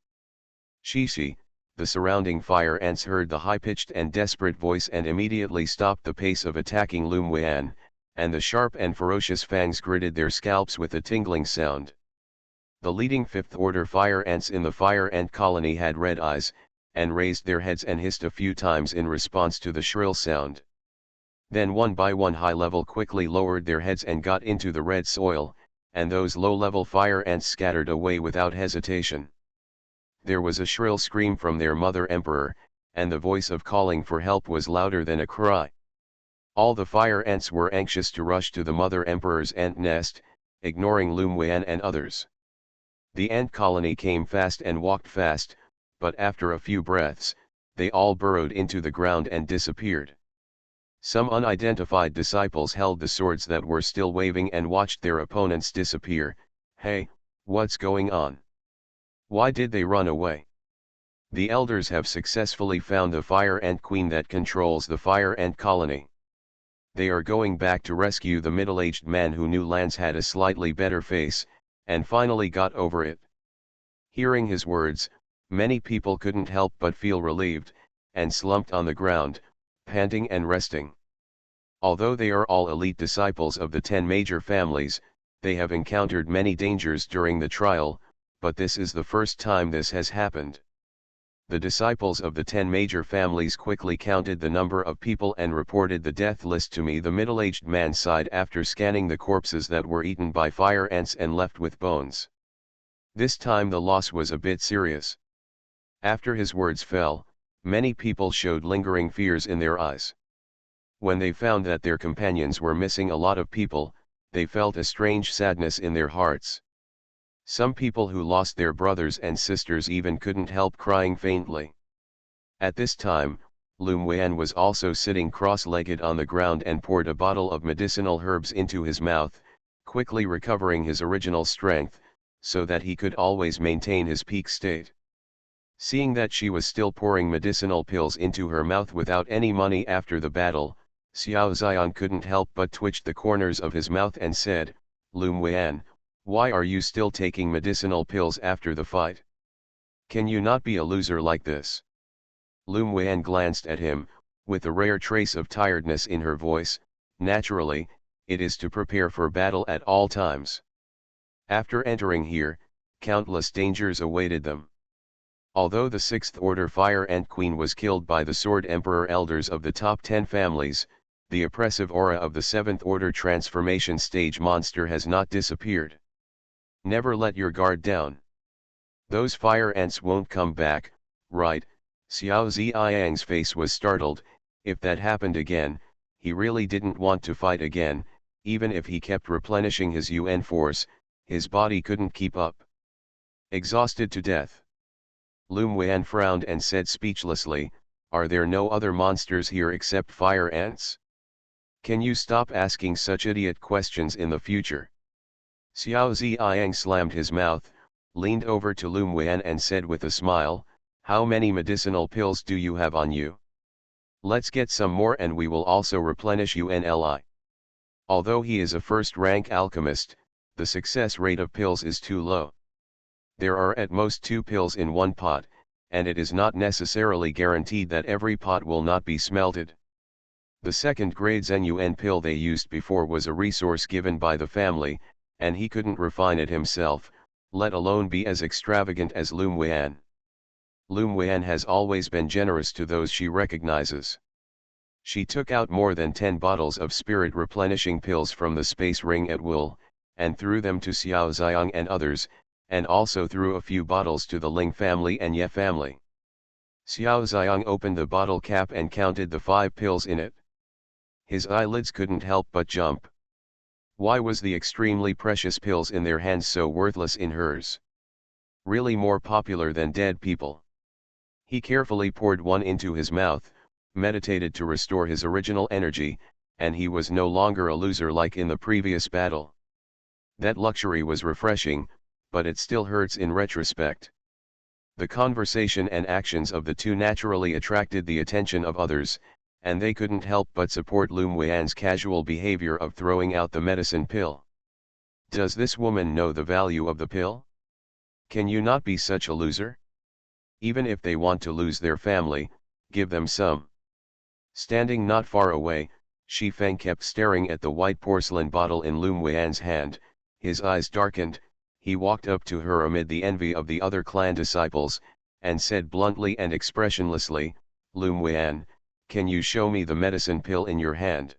Shishi, the surrounding fire ants heard the high-pitched and desperate voice and immediately stopped the pace of attacking Lum Wan, and the sharp and ferocious fangs gritted their scalps with a tingling sound. The leading fifth-order fire ants in the fire ant colony had red eyes, and raised their heads and hissed a few times in response to the shrill sound. Then one by one high-level quickly lowered their heads and got into the red soil, and those low-level fire ants scattered away without hesitation. There was a shrill scream from their mother emperor, and the voice of calling for help was louder than a cry. All the fire ants were anxious to rush to the mother emperor's ant nest, ignoring Lum Wan and others. The ant colony came fast and walked fast, but after a few breaths, they all burrowed into the ground and disappeared. Some unidentified disciples held the swords that were still waving and watched their opponents disappear. Hey, what's going on? Why did they run away? The elders have successfully found the fire ant queen that controls the fire ant colony. They are going back to rescue the middle-aged man who knew Lance had a slightly better face, and finally got over it. Hearing his words, many people couldn't help but feel relieved, and slumped on the ground, panting and resting. Although they are all elite disciples of the 10 major families, they have encountered many dangers during the trial, but this is the first time this has happened. The disciples of the 10 major families quickly counted the number of people and reported the death list to me. The middle-aged man sighed after scanning the corpses that were eaten by fire ants and left with bones. This time the loss was a bit serious. After his words fell, many people showed lingering fears in their eyes. When they found that their companions were missing a lot of people, they felt a strange sadness in their hearts. Some people who lost their brothers and sisters even couldn't help crying faintly. At this time, Lum Wan was also sitting cross-legged on the ground and poured a bottle of medicinal herbs into his mouth, quickly recovering his original strength, so that he could always maintain his peak state. Seeing that she was still pouring medicinal pills into her mouth without any money after the battle, Xiao Xian couldn't help but twitch the corners of his mouth and said, "Lum Wan, why are you still taking medicinal pills after the fight? Can you not be a loser like this?" Lum Wan glanced at him, with a rare trace of tiredness in her voice. "Naturally, it is to prepare for battle at all times. After entering here, countless dangers awaited them." Although the 6th Order Fire Ant Queen was killed by the Sword Emperor elders of the top 10 families, the oppressive aura of the 7th Order transformation stage monster has not disappeared. Never let your guard down. Those fire ants won't come back, right? Xiao Ziyang's face was startled. If that happened again, he really didn't want to fight again. Even if he kept replenishing his UN force, his body couldn't keep up. Exhausted to death. Lu Muan frowned and said speechlessly, "Are there no other monsters here except fire ants? Can you stop asking such idiot questions in the future?" Xiao Ziyang slammed his mouth, leaned over to Lu Muan and said with a smile, "How many medicinal pills do you have on you? Let's get some more and we will also replenish UNLI. Although he is a first-rank alchemist, the success rate of pills is too low. There are at most 2 pills in one pot, and it is not necessarily guaranteed that every pot will not be smelted. The second-grade ZenYuan pill they used before was a resource given by the family, and he couldn't refine it himself, let alone be as extravagant as Lu Muan. Lu Muan has always been generous to those she recognizes. She took out more than 10 bottles of spirit replenishing pills from the space ring at will, and threw them to Xiao Ziyang and others, and also threw a few bottles to the Ling family and Ye family. Xiao Ziyang opened the bottle cap and counted the 5 pills in it. His eyelids couldn't help but jump. Why was the extremely precious pills in their hands so worthless in hers? Really more popular than dead people. He carefully poured one into his mouth, meditated to restore his original energy, and he was no longer a loser like in the previous battle. That luxury was refreshing, but it still hurts in retrospect. The conversation and actions of the two naturally attracted the attention of others, and they couldn't help but support Lu Muan's casual behavior of throwing out the medicine pill. Does this woman know the value of the pill? Can you not be such a loser? Even if they want to lose their family, give them some. Standing not far away, Shi Feng kept staring at the white porcelain bottle in Lu Muan's hand. His eyes darkened. He walked up to her amid the envy of the other clan disciples, and said bluntly and expressionlessly, "Lu Muan, can you show me the medicine pill in your hand?"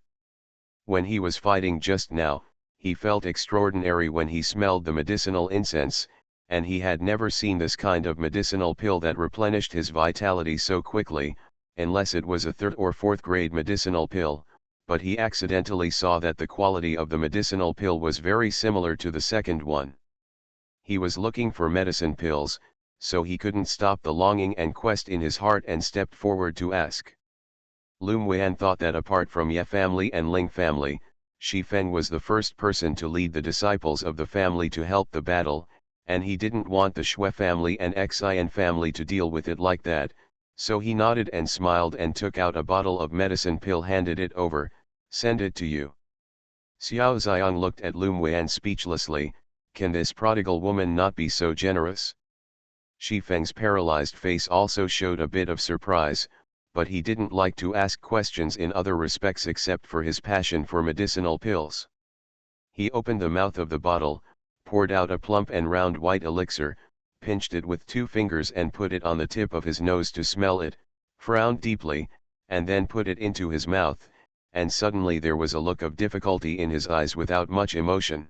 When he was fighting just now, he felt extraordinary when he smelled the medicinal incense, and he had never seen this kind of medicinal pill that replenished his vitality so quickly, unless it was a 3rd or 4th grade medicinal pill, but he accidentally saw that the quality of the medicinal pill was very similar to the second one. He was looking for medicine pills, so he couldn't stop the longing and quest in his heart and stepped forward to ask. Lu Muan thought that apart from Ye family and Ling family, Shi Feng was the first person to lead the disciples of the family to help the battle, and he didn't want the Shui family and Xian family to deal with it like that, so he nodded and smiled and took out a bottle of medicine pill, handed it over. "Send it to you." Xiao Ziyang looked at Lu Muan speechlessly. Can this prodigal woman not be so generous? Shi Feng's paralyzed face also showed a bit of surprise, but he didn't like to ask questions in other respects except for his passion for medicinal pills. He opened the mouth of the bottle, poured out a plump and round white elixir, pinched it with 2 fingers and put it on the tip of his nose to smell it, frowned deeply, and then put it into his mouth, and suddenly there was a look of difficulty in his eyes without much emotion.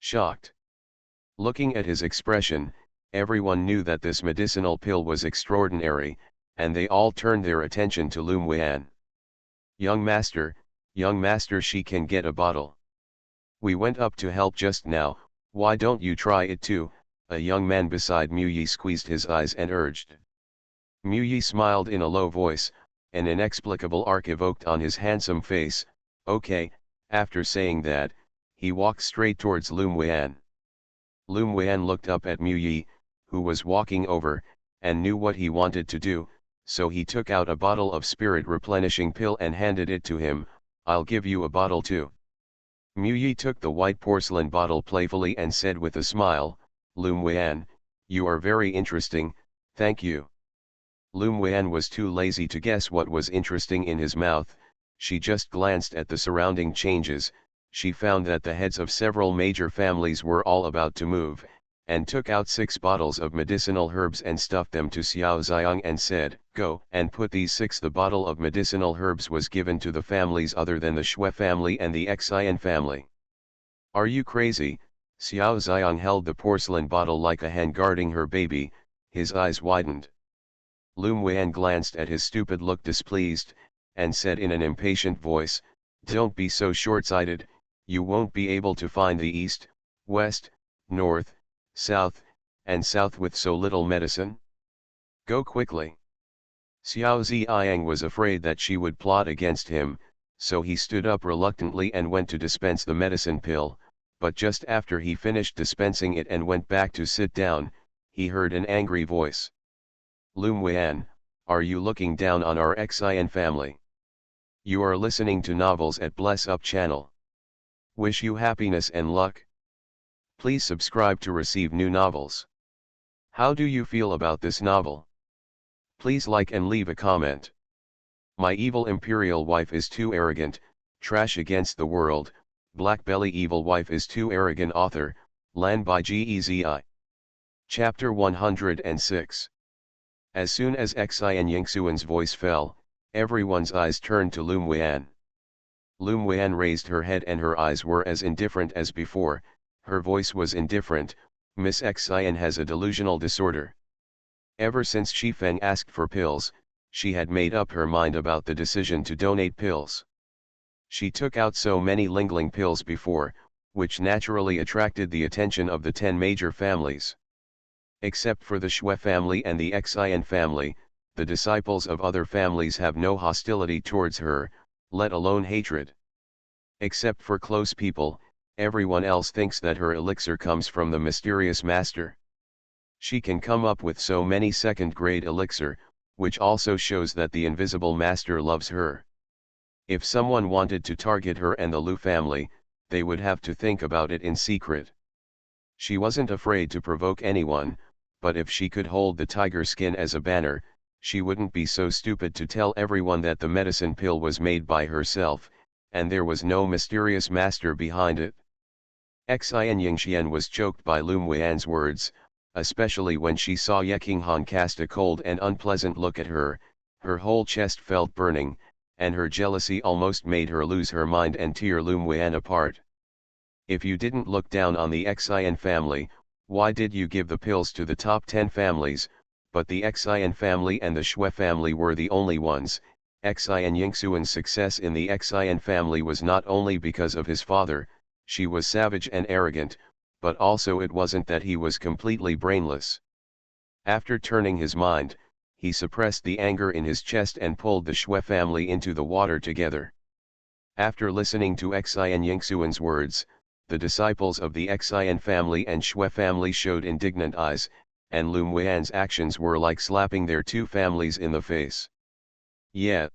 Shocked. Looking at his expression, everyone knew that this medicinal pill was extraordinary, and they all turned their attention to Lu Muan. Young master, she can get a bottle. We went up to help just now, why don't you try it too?" A young man beside Mu Yi squeezed his eyes and urged. Mu Yi smiled in a low voice, an inexplicable arc evoked on his handsome face. "Okay." After saying that, he walked straight towards Lu Muan. Lu Muan looked up at Mu Yi, who was walking over, and knew what he wanted to do, so he took out a bottle of spirit replenishing pill and handed it to him. "I'll give you a bottle too." Mu Yi took the white porcelain bottle playfully and said with a smile, "Lu Muan, you are very interesting, thank you." Lu Muan was too lazy to guess what was interesting in his mouth. She just glanced at the surrounding changes. She found that the heads of several major families were all about to move, and took out 6 bottles of medicinal herbs and stuffed them to Xiao Ziyang and said, "Go and put these 6." The bottle of medicinal herbs was given to the families other than the Shui family and the Xian family. "Are you crazy?" Xiao Xiang held the porcelain bottle like a hen guarding her baby, his eyes widened. Lum Wan glanced at his stupid look displeased, and said in an impatient voice, "Don't be so short-sighted, you won't be able to find the east, west, north, south, and south with so little medicine. Go quickly." Xiao Ziyang was afraid that she would plot against him, so he stood up reluctantly and went to dispense the medicine pill, but just after he finished dispensing it and went back to sit down, he heard an angry voice. "Lum Wan, are you looking down on our Xian family? You are listening to novels at Bless Up channel. Wish you happiness and luck. Please subscribe to receive new novels. How do you feel about this novel? Please like and leave a comment. My evil imperial wife is too arrogant, trash against the world, BlackBelly evil wife is too arrogant author, Lan by Gezi. Chapter 106. As soon as Xian Yingxuan's voice fell, everyone's eyes turned to Lum Wan. Lum Wan raised her head and her eyes were as indifferent as before, her voice was indifferent. Miss Xian has a delusional disorder. Ever since Shi Feng asked for pills, she had made up her mind about the decision to donate pills. She took out so many Lingling pills before, which naturally attracted the attention of the 10 major families. Except for the Shui family and the Xian family, the disciples of other families have no hostility towards her, let alone hatred. Except for close people, everyone else thinks that her elixir comes from the mysterious master. She can come up with so many second-grade elixir, which also shows that the invisible master loves her. If someone wanted to target her and the Lu family, they would have to think about it in secret. She wasn't afraid to provoke anyone, but if she could hold the tiger skin as a banner, she wouldn't be so stupid to tell everyone that the medicine pill was made by herself, and there was no mysterious master behind it. Xian Yingxian was choked by Lum Wan's words, especially when she saw Ye Qinghan cast a cold and unpleasant look at her. Her whole chest felt burning, and her jealousy almost made her lose her mind and tear Lum Wan apart. If you didn't look down on the Xian family, why did you give the pills to the top 10 families, but the Xian family and the Shui family were the only ones? Xian Yingxuan's success in the Xian family was not only because of his father, she was savage and arrogant, but also it wasn't that he was completely brainless. After turning his mind, he suppressed the anger in his chest and pulled the Shui family into the water together. After listening to Xian Yingxuan's words, the disciples of the Xian family and Shui family showed indignant eyes, and Lum Wan's actions were like slapping their two families in the face. Yeah.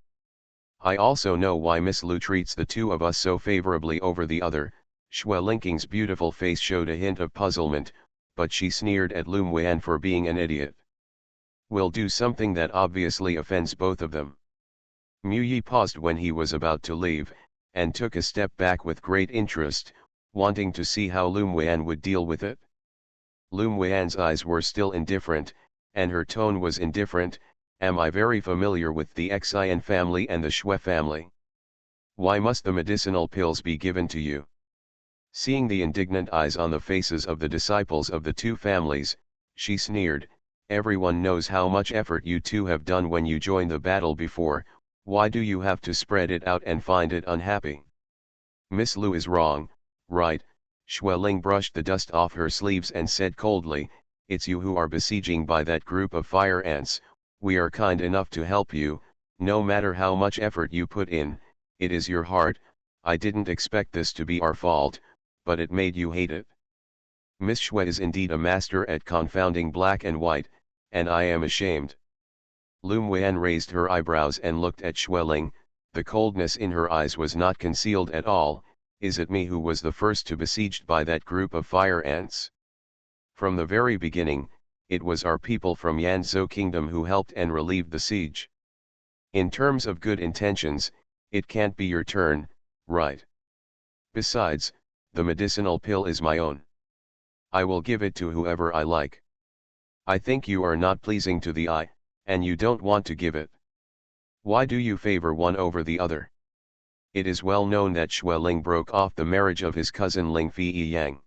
I also know why Miss Lu treats the two of us so favorably over the other. Shui Lingqing's beautiful face showed a hint of puzzlement, but she sneered at Lum Wan for being an idiot. We'll do something that obviously offends both of them. Mu Yi paused when he was about to leave, and took a step back with great interest, wanting to see how Lum Wan would deal with it. Lum Wan's eyes were still indifferent, and her tone was indifferent. Am I very familiar with the Xian family and the Shui family? Why must the medicinal pills be given to you? Seeing the indignant eyes on the faces of the disciples of the two families, she sneered, everyone knows how much effort you two have done when you joined the battle before, why do you have to spread it out and find it unhappy? Miss Lu is wrong, right? Shui Ling brushed the dust off her sleeves and said coldly, it's you who are besieging by that group of fire ants. We are kind enough to help you, no matter how much effort you put in, it is your heart. I didn't expect this to be our fault, but it made you hate it. Miss Shui is indeed a master at confounding black and white, and I am ashamed. Lum Wan raised her eyebrows and looked at Shui Ling. The coldness in her eyes was not concealed at all. Is it me who was the first to besieged by that group of fire ants? From the very beginning, it was our people from Yanzhou Kingdom who helped and relieved the siege. In terms of good intentions, it can't be your turn, right? Besides, the medicinal pill is my own. I will give it to whoever I like. I think you are not pleasing to the eye, and you don't want to give it. Why do you favor one over the other? It is well known that Shui Ling broke off the marriage of his cousin Ling Fei Yang.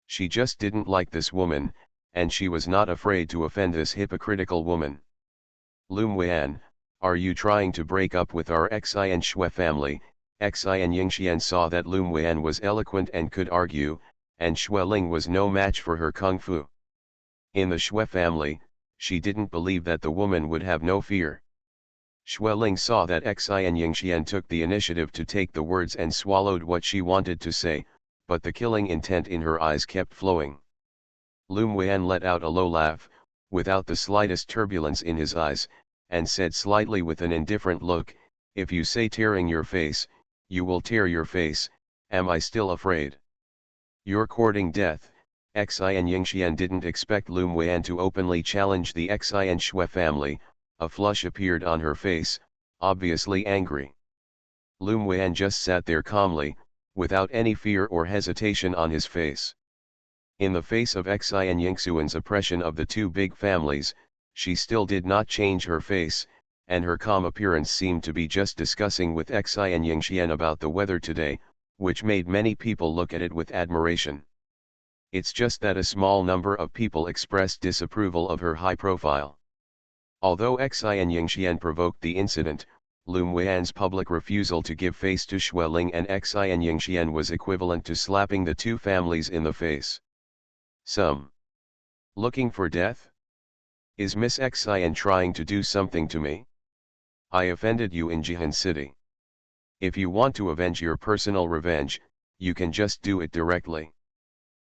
She just didn't like this woman, and she was not afraid to offend this hypocritical woman. Lum Wan, are you trying to break up with our Xianxia family? Xianxian saw that Lum Wan was eloquent and could argue, and Xueling was no match for her kung fu. In the Xue family, she didn't believe that the woman would have no fear. Xueling saw that Xianxian took the initiative to take the words and swallowed what she wanted to say, but the killing intent in her eyes kept flowing. Lum Wan let out a low laugh, without the slightest turbulence in his eyes, and said slightly with an indifferent look, "If you say tearing your face, you will tear your face, am I still afraid? You're courting death." Xianxian didn't expect Lum Wan to openly challenge the Xianxia family. A flush appeared on her face, obviously angry. Lum Wan just sat there calmly, without any fear or hesitation on his face. In the face of Xianxuan's oppression of the two big families, she still did not change her face, and her calm appearance seemed to be just discussing with Xianxian about the weather today, which made many people look at it with admiration. It's just that a small number of people expressed disapproval of her high profile. Although Xianxian provoked the incident, Lum Wan's public refusal to give face to Xueling and Xianxian was equivalent to slapping the two families in the face. Some. Looking for death? Is Miss Xian trying to do something to me? I offended you in Jihan City. If you want to avenge your personal revenge, you can just do it directly.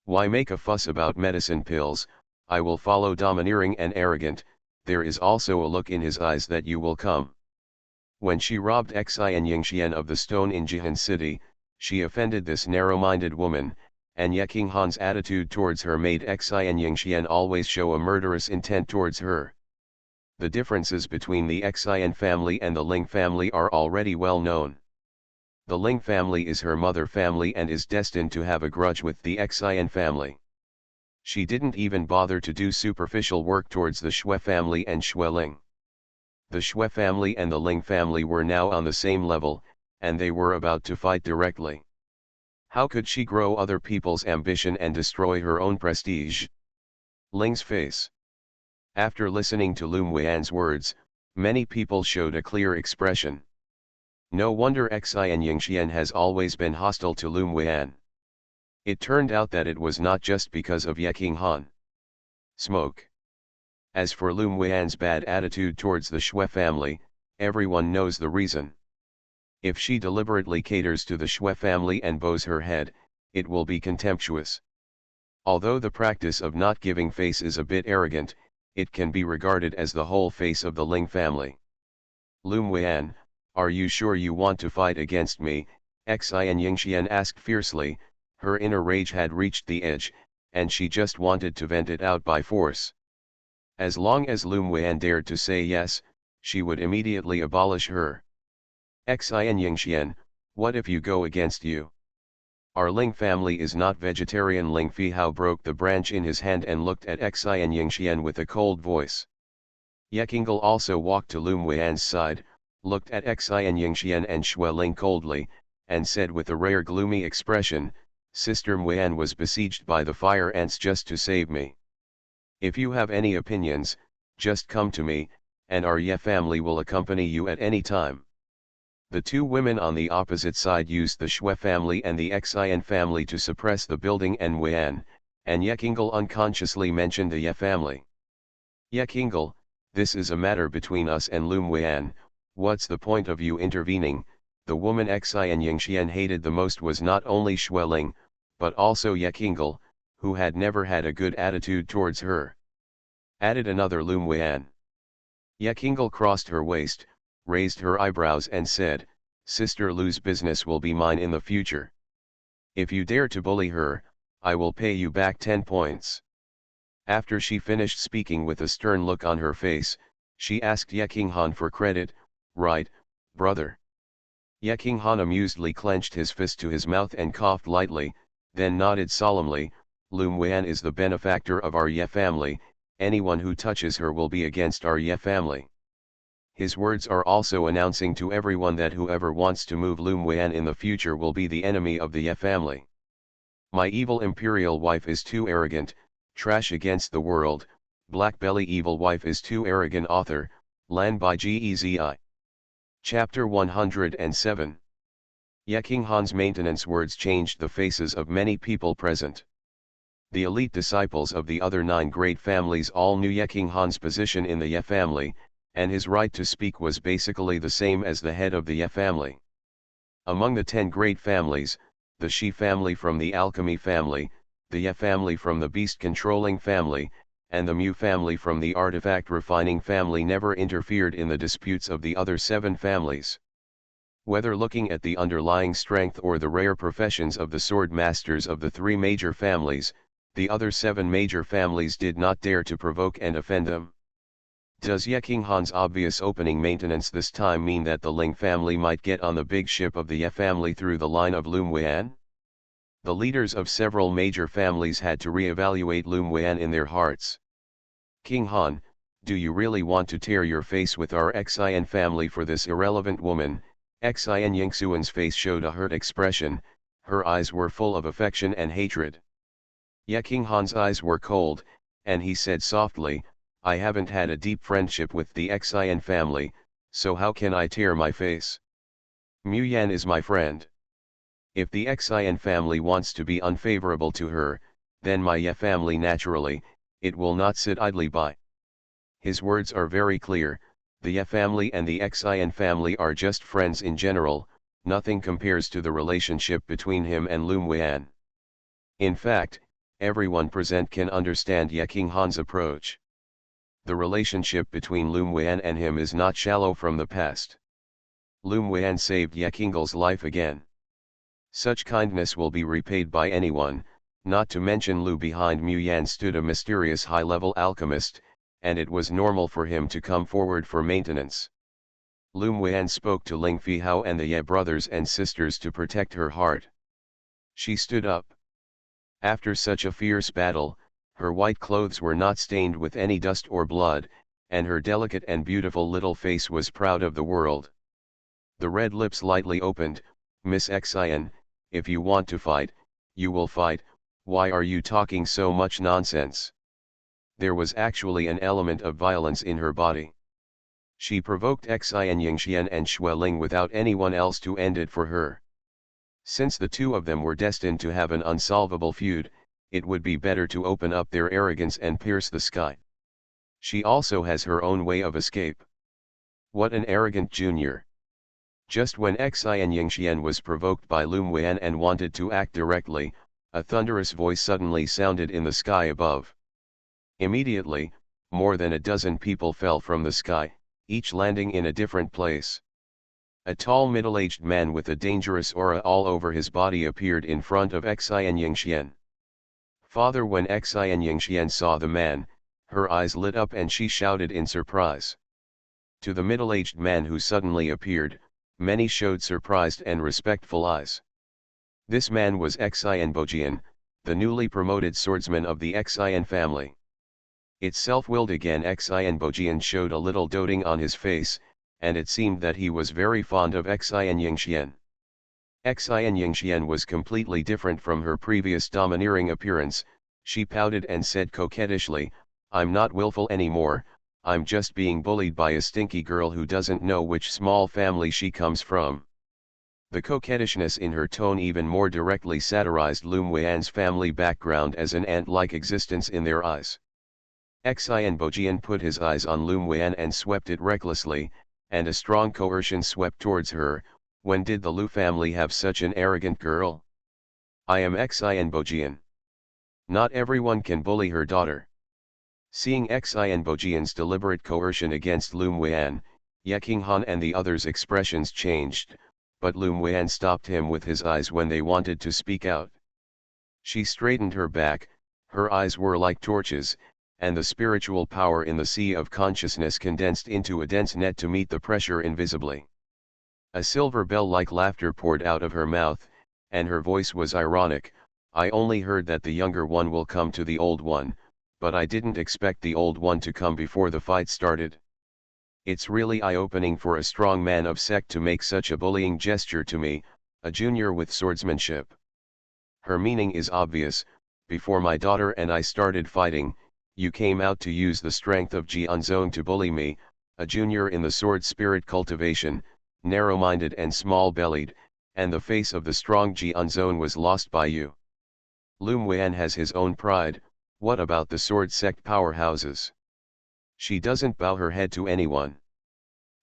Why make a fuss about medicine pills? I will follow domineering and arrogant. There is also a look in his eyes that you will come. When she robbed Xianxian of the stone in Jihan City, she offended this narrow-minded woman, and Ye King Han's attitude towards her made Xianxian always show a murderous intent towards her. The differences between the Xian family and the Ling family are already well known. The Ling family is her mother family and is destined to have a grudge with the Xian family. She didn't even bother to do superficial work towards the Xue family and Xueling. The Xue family and the Ling family were now on the same level, and they were about to fight directly. How could she grow other people's ambition and destroy her own prestige? Ling's face. After listening to Lum Wan's words, many people showed a clear expression. No wonder Xianxian has always been hostile to Lum Wan. It turned out that it was not just because of Ye King Han. Smoke. As for Lum Wan's bad attitude towards the Xue family, everyone knows the reason. If she deliberately caters to the Xue family and bows her head, it will be contemptuous. Although the practice of not giving face is a bit arrogant, it can be regarded as the whole face of the Ling family. Lum Wan, are you sure you want to fight against me? Xianxian asked fiercely. Her inner rage had reached the edge, and she just wanted to vent it out by force. As long as Lum Wan dared to say yes, she would immediately abolish her. Xianxian, what if you go against you? Our Ling family is not vegetarian. Ling Fihao broke the branch in his hand and looked at Xianxian with a cold voice. Ye Qingle also walked to Lum Wan's side, looked at Xianxian and Xueling coldly, and said with a rare gloomy expression, Sister Muan was besieged by the fire ants just to save me. If you have any opinions, just come to me, and our Ye family will accompany you at any time. The two women on the opposite side used the Xue family and the Xian family to suppress the building and Muan, and Ye Qingle unconsciously mentioned the Ye family. Ye Qingle, this is a matter between us and Lum Wan, what's the point of you intervening? The woman Xianxian hated the most was not only Xueling, but also Ye Qingle, who had never had a good attitude towards her. Added another Lum Wan. Ye Qingle crossed her waist, raised her eyebrows and said, Sister Lu's business will be mine in the future. If you dare to bully her, I will pay you back 10 points. After she finished speaking with a stern look on her face, she asked Ye King Han for credit. Right, brother. Ye King Han amusedly clenched his fist to his mouth and coughed lightly, then nodded solemnly. Lum Wan is the benefactor of our Ye family, anyone who touches her will be against our Ye family. His words are also announcing to everyone that whoever wants to move Lum Wan in the future will be the enemy of the Ye family. My evil imperial wife is too arrogant, trash against the world, BlackBelly evil wife is too arrogant author, Lan by Gezi. Chapter 107. King Han's maintenance words changed the faces of many people present. The elite disciples of the other 9 great families all knew King Han's position in the Ye family, and his right to speak was basically the same as the head of the Ye family. Among the 10 great families, the Shi family from the Alchemy family, the Ye family from the Beast Controlling family, and the Mu family from the Artifact Refining family never interfered in the disputes of the other 7 families. Whether looking at the underlying strength or the rare professions of the sword masters of the 3 major families, the other 7 major families did not dare to provoke and offend them. Does King Han's obvious opening maintenance this time mean that the Ling family might get on the big ship of the Ye family through the line of Lum Wian? The leaders of several major families had to re-evaluate Lum Wian in their hearts. King Han, do you really want to tear your face with our Xian family for this irrelevant woman? Xian Yingxuan's face showed a hurt expression, her eyes were full of affection and hatred. King Han's eyes were cold, and he said softly, I haven't had a deep friendship with the Xian family, so how can I tear my face? Mu Yan is my friend. If the Xian family wants to be unfavorable to her, then my Ye family naturally, it will not sit idly by. His words are very clear, the Ye family and the Xian family are just friends in general, nothing compares to the relationship between him and Lum Wian. In fact, everyone present can understand King Han's approach. The relationship between Lum Wian and him is not shallow from the past. Lum Wian saved Kingle's life again. Such kindness will be repaid by anyone, not to mention Lu behind Mu Yan stood a mysterious high-level alchemist, and it was normal for him to come forward for maintenance. Lum Wian spoke to Ling Fihao and the Ye brothers and sisters to protect her heart. She stood up. After such a fierce battle, her white clothes were not stained with any dust or blood, and her delicate and beautiful little face was proud of the world. The red lips lightly opened, Miss Xian, if you want to fight, you will fight, why are you talking so much nonsense? There was actually an element of violence in her body. She provoked Xian Yingxian and Xueling without anyone else to end it for her. Since the 2 of them were destined to have an unsolvable feud, it would be better to open up their arrogance and pierce the sky. She also has her own way of escape. What an arrogant junior. Just when Xian Yingxian was provoked by Lum Wian and wanted to act directly, a thunderous voice suddenly sounded in the sky above. Immediately, more than a dozen people fell from the sky, each landing in a different place. A tall middle-aged man with a dangerous aura all over his body appeared in front of Xian Yingxian. Father, when Xian Yingxian saw the man, her eyes lit up and she shouted in surprise. To the middle-aged man who suddenly appeared, many showed surprised and respectful eyes. This man was Xian Bojian, the newly promoted swordsman of the Xian family. It self-willed again Xian Bojian showed a little doting on his face, and it seemed that he was very fond of Xian Yingxian. Xian Yingxian was completely different from her previous domineering appearance. She pouted and said coquettishly, I'm not willful anymore, I'm just being bullied by a stinky girl who doesn't know which small family she comes from. The coquettishness in her tone even more directly satirized Lum Wian's family background as an ant-like existence in their eyes. Xian Bojian put his eyes on Lum Wian and swept it recklessly, and a strong coercion swept towards her. When did the Lu family have such an arrogant girl? I am Xian Bojian. Not everyone can bully her daughter. Seeing Xian Bojian's deliberate coercion against Lum Wian, King Han and the others' expressions changed, but Lum Wian stopped him with his eyes when they wanted to speak out. She straightened her back, her eyes were like torches, and the spiritual power in the sea of consciousness condensed into a dense net to meet the pressure invisibly. A silver bell-like laughter poured out of her mouth, and her voice was ironic. I only heard that the younger one will come to the old one, but I didn't expect the old one to come before the fight started. It's really eye-opening for a strong man of sect to make such a bullying gesture to me, a junior with swordsmanship. Her meaning is obvious: before my daughter and I started fighting, you came out to use the strength of Jianzong to bully me, a junior in the sword spirit cultivation, narrow-minded and small-bellied, and the face of the strong Jianzong was lost by you. Lum Wan has his own pride. What about the sword sect powerhouses? She doesn't bow her head to anyone.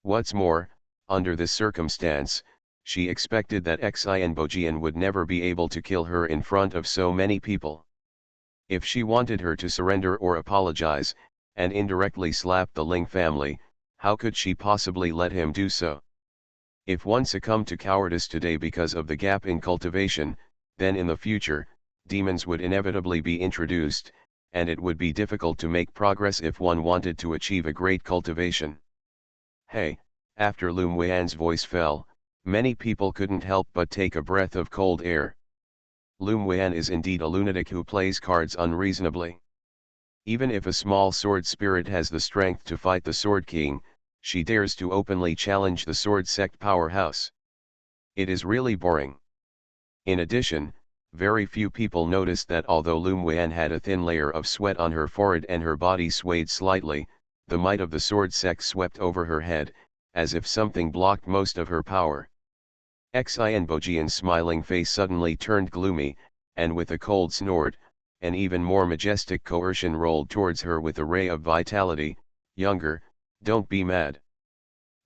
What's more, under this circumstance, she expected that Xianbojian would never be able to kill her in front of so many people. If she wanted her to surrender or apologize, and indirectly slap the Ling family, how could she possibly let him do so? If one succumbed to cowardice today because of the gap in cultivation, then in the future, demons would inevitably be introduced, and it would be difficult to make progress if one wanted to achieve a great cultivation. Hey, after Lum Wan's voice fell, many people couldn't help but take a breath of cold air. Lum Wan is indeed a lunatic who plays cards unreasonably. Even if a small sword spirit has the strength to fight the Sword King, she dares to openly challenge the sword sect powerhouse. It is really boring. In addition, very few people noticed that although Lum Wan had a thin layer of sweat on her forehead and her body swayed slightly, the might of the sword sect swept over her head, as if something blocked most of her power. Xianbojian's smiling face suddenly turned gloomy, and with a cold snort, an even more majestic coercion rolled towards her with a ray of vitality. Younger, don't be mad.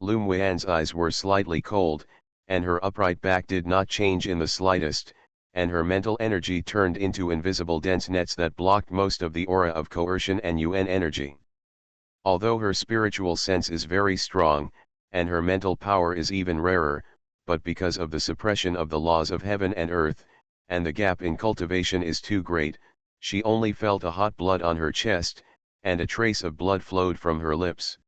Lum Wan's eyes were slightly cold, and her upright back did not change in the slightest, and her mental energy turned into invisible dense nets that blocked most of the aura of coercion and UN energy. Although her spiritual sense is very strong, and her mental power is even rarer, but because of the suppression of the laws of heaven and earth, and the gap in cultivation is too great, she only felt a hot blood on her chest, and a trace of blood flowed from her lips.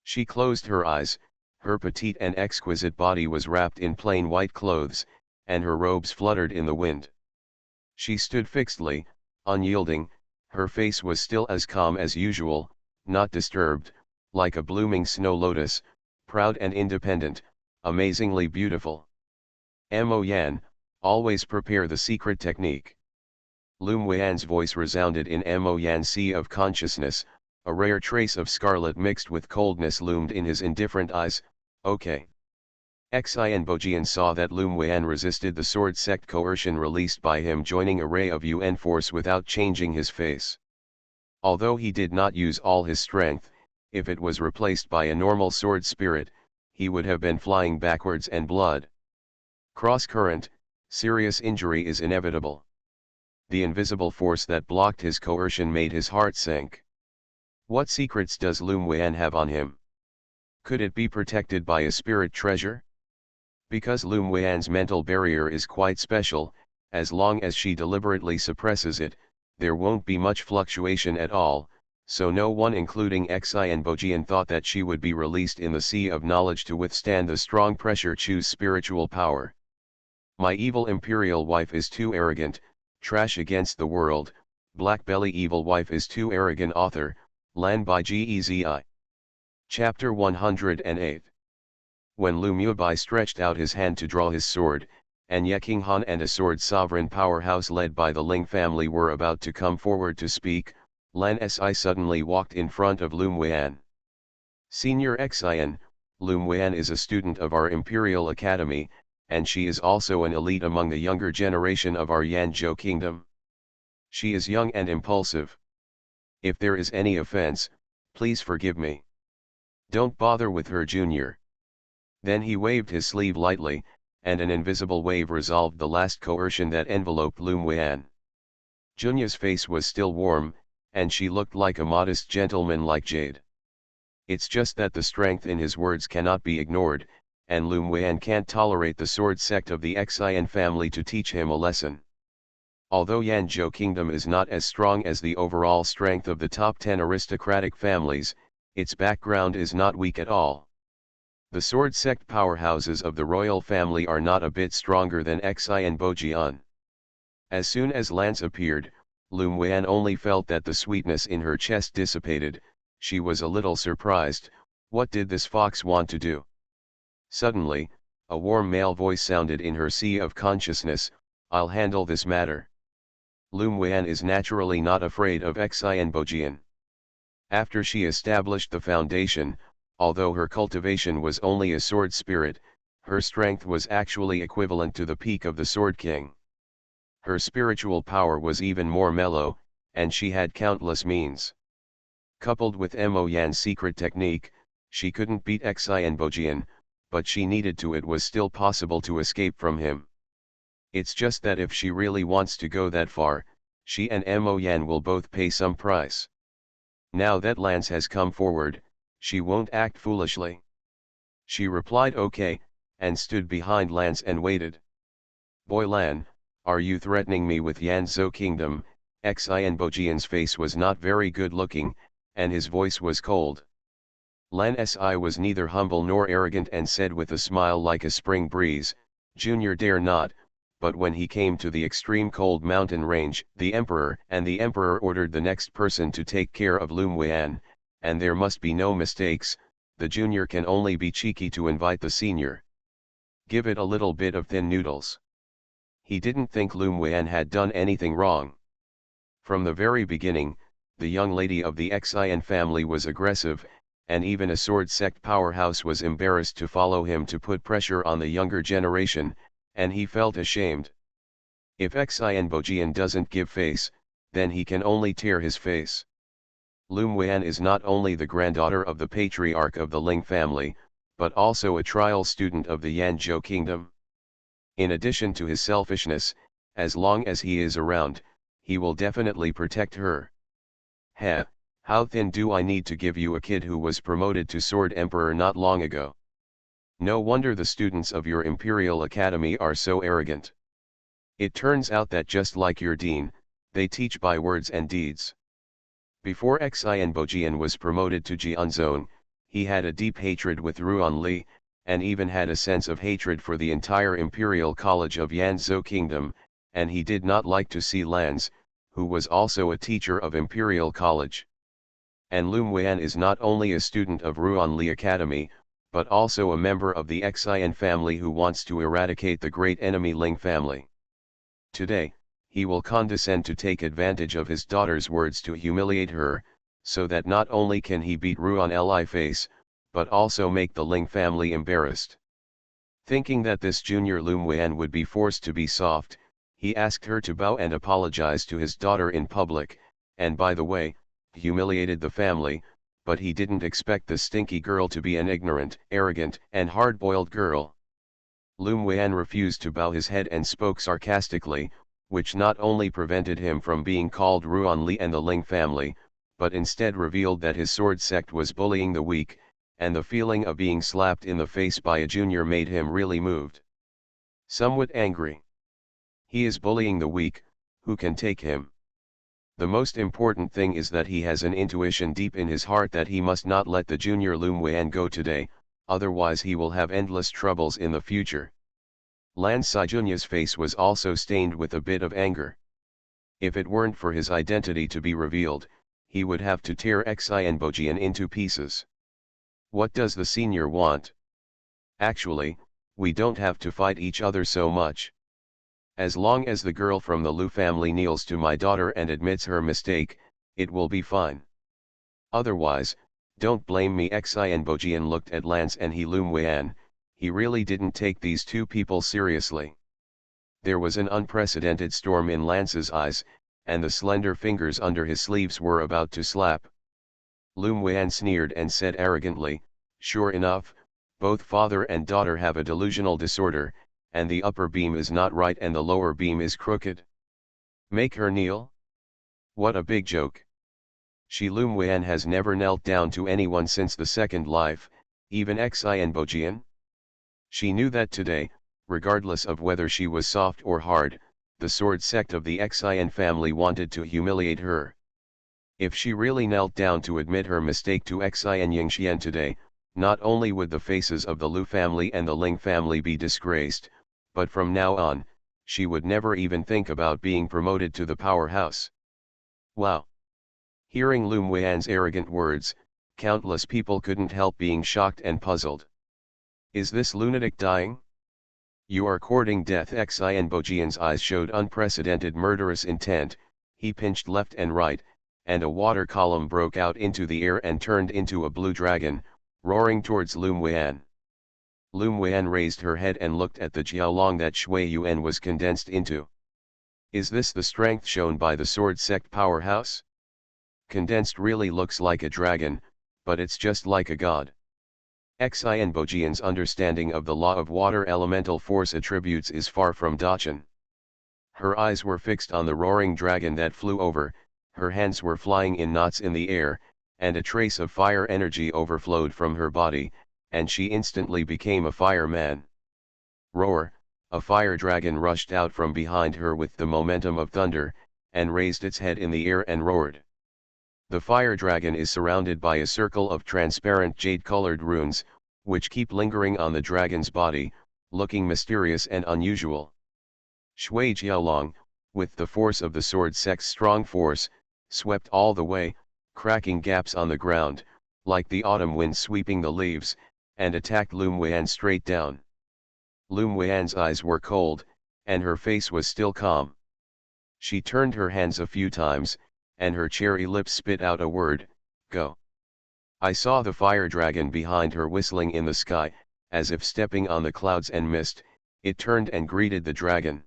She closed her eyes. Her petite and exquisite body was wrapped in plain white clothes, and her robes fluttered in the wind. She stood fixedly, unyielding. Her face was still as calm as usual, not disturbed, like a blooming snow lotus, proud and independent, amazingly beautiful. Mo Yan, always prepare the secret technique. Lum Wan's voice resounded in Mo Yan's sea of consciousness. A rare trace of scarlet mixed with coldness loomed in his indifferent eyes. Okay. Xianbojian saw that Lum Wan resisted the sword sect coercion released by him joining a ray of UN force without changing his face. Although he did not use all his strength, if it was replaced by a normal sword spirit, he would have been flying backwards and blood. Cross-current, serious injury is inevitable. The invisible force that blocked his coercion made his heart sink. What secrets does Lum Wan have on him? Could it be protected by a spirit treasure? Because Lum Wan's mental barrier is quite special, as long as she deliberately suppresses it, there won't be much fluctuation at all, so no one including Xianbojian thought that she would be released in the sea of knowledge to withstand the strong pressure. Choose spiritual power. My evil imperial wife is too arrogant, trash against the world. BlackBelly evil wife is too arrogant. Author, Lan by Gezi. Chapter 108. When Lu Mubai stretched out his hand to draw his sword, and Ye King Han and a sword sovereign powerhouse led by the Ling family were about to come forward to speak, Lan Si suddenly walked in front of Lum Wan. Senior Xian, Lum Wan is a student of our Imperial Academy, and she is also an elite among the younger generation of our Yanzhou kingdom. She is young and impulsive. If there is any offense, please forgive me. Don't bother with her, Junior. Then he waved his sleeve lightly, and an invisible wave resolved the last coercion that enveloped Lum Wan. Junia's face was still warm, and she looked like a modest gentleman like jade. It's just that the strength in his words cannot be ignored, and Lum Wan can't tolerate the sword sect of the Xian family to teach him a lesson. Although Yanzhou Kingdom is not as strong as the overall strength of the top 10 aristocratic families, its background is not weak at all. The sword sect powerhouses of the royal family are not a bit stronger than Xianbojian. As soon as Lance appeared, Lum Wan only felt that the sweetness in her chest dissipated. She was a little surprised. What did this fox want to do? Suddenly, a warm male voice sounded in her sea of consciousness. I'll handle this matter. Lum Wen is naturally not afraid of Xianbojian. After she established the foundation, although her cultivation was only a sword spirit, her strength was actually equivalent to the peak of the Sword King. Her spiritual power was even more mellow, and she had countless means. Coupled with Mo Yan's secret technique, she couldn't beat Xianbojian, but she needed to. It was still possible to escape from him. It's just that if she really wants to go that far, she and Mo Yan will both pay some price. Now that Lance has come forward, she won't act foolishly. She replied okay, and stood behind Lance and waited. Boy Lan, are you threatening me with Yanzhou Kingdom? Xianbojian's face was not very good looking, and his voice was cold. Lan Si was neither humble nor arrogant and said with a smile like a spring breeze, Junior dare not. But when he came to the extreme cold mountain range, the Emperor ordered the next person to take care of Lum Wen, and there must be no mistakes, the junior can only be cheeky to invite the senior. Give it a little bit of thin noodles. He didn't think Lum Wen had done anything wrong. From the very beginning, the young lady of the Xian family was aggressive, and even a sword sect powerhouse was embarrassed to follow him to put pressure on the younger generation, and he felt ashamed. If Xianbojian doesn't give face, then he can only tear his face. Lum Wen is not only the granddaughter of the patriarch of the Ling family, but also a trial student of the Yanzhou Kingdom. In addition to his selfishness, as long as he is around, he will definitely protect her. Heh, how thin do I need to give you a kid who was promoted to Sword Emperor not long ago? No wonder the students of your Imperial Academy are so arrogant. It turns out that just like your dean, they teach by words and deeds. Before Xianbojian was promoted to Jianzhong, he had a deep hatred with Ruan Li, and even had a sense of hatred for the entire Imperial College of Yanzhou Kingdom, and he did not like to see Lance, who was also a teacher of Imperial College. And Lum Wen is not only a student of Ruan Li Academy, but also a member of the Xian family who wants to eradicate the great enemy Ling family. Today, he will condescend to take advantage of his daughter's words to humiliate her, so that not only can he beat Ruan Li face, but also make the Ling family embarrassed. Thinking that this junior Lum Wen would be forced to be soft, he asked her to bow and apologize to his daughter in public, and by the way, humiliated the family, but he didn't expect the stinky girl to be an ignorant, arrogant, and hard-boiled girl. Lum Wen refused to bow his head and spoke sarcastically, which not only prevented him from being called Ruan Li and the Ling family, but instead revealed that his sword sect was bullying the weak, and the feeling of being slapped in the face by a junior made him really moved. Somewhat angry. He is bullying the weak, who can take him? The most important thing is that he has an intuition deep in his heart that he must not let the junior Lum Wen go today, otherwise he will have endless troubles in the future. Lan Sijunya's face was also stained with a bit of anger. If it weren't for his identity to be revealed, he would have to tear Xianbojian into pieces. What does the senior want? Actually, we don't have to fight each other so much. As long as the girl from the Lu family kneels to my daughter and admits her mistake, it will be fine. Otherwise, don't blame me. Xianbojian looked at Lance and Lum Wen, he really didn't take these two people seriously. There was an unprecedented storm in Lance's eyes, and the slender fingers under his sleeves were about to slap. Lum Wen sneered and said arrogantly, sure enough, both father and daughter have a delusional disorder, and the upper beam is not right and the lower beam is crooked. Make her kneel? What a big joke. Lum Wen has never knelt down to anyone since the second life, even Xianbojian. She knew that today, regardless of whether she was soft or hard, the sword sect of the Xian family wanted to humiliate her. If she really knelt down to admit her mistake to Xianxian today, not only would the faces of the Lu family and the Ling family be disgraced, but from now on, she would never even think about being promoted to the powerhouse. Wow! Hearing Lum Wen's arrogant words, countless people couldn't help being shocked and puzzled. Is this lunatic dying? You are courting death. Xianbojian's eyes showed unprecedented murderous intent. He pinched left and right, and a water column broke out into the air and turned into a blue dragon, roaring towards Lum Weian. Lum Weian raised her head and looked at the Jiaolong that Shui Yuan was condensed into. Is this the strength shown by the sword sect powerhouse? Condensed really looks like a dragon, but it's just like a god. Xianbojian's understanding of the law of water elemental force attributes is far from Dachan. Her eyes were fixed on the roaring dragon that flew over, her hands were flying in knots in the air, and a trace of fire energy overflowed from her body, and she instantly became a fireman. Roar, a fire dragon rushed out from behind her with the momentum of thunder, and raised its head in the air and roared. The fire dragon is surrounded by a circle of transparent jade-colored runes, which keep lingering on the dragon's body, looking mysterious and unusual. Shui Jiaolong, with the force of the sword sect's strong force, swept all the way, cracking gaps on the ground, like the autumn wind sweeping the leaves, and attacked Lum Weian straight down. Lum Weian's eyes were cold, and her face was still calm. She turned her hands a few times, and her cherry lips spit out a word, go. I saw the fire dragon behind her whistling in the sky, as if stepping on the clouds and mist. It turned and greeted the dragon.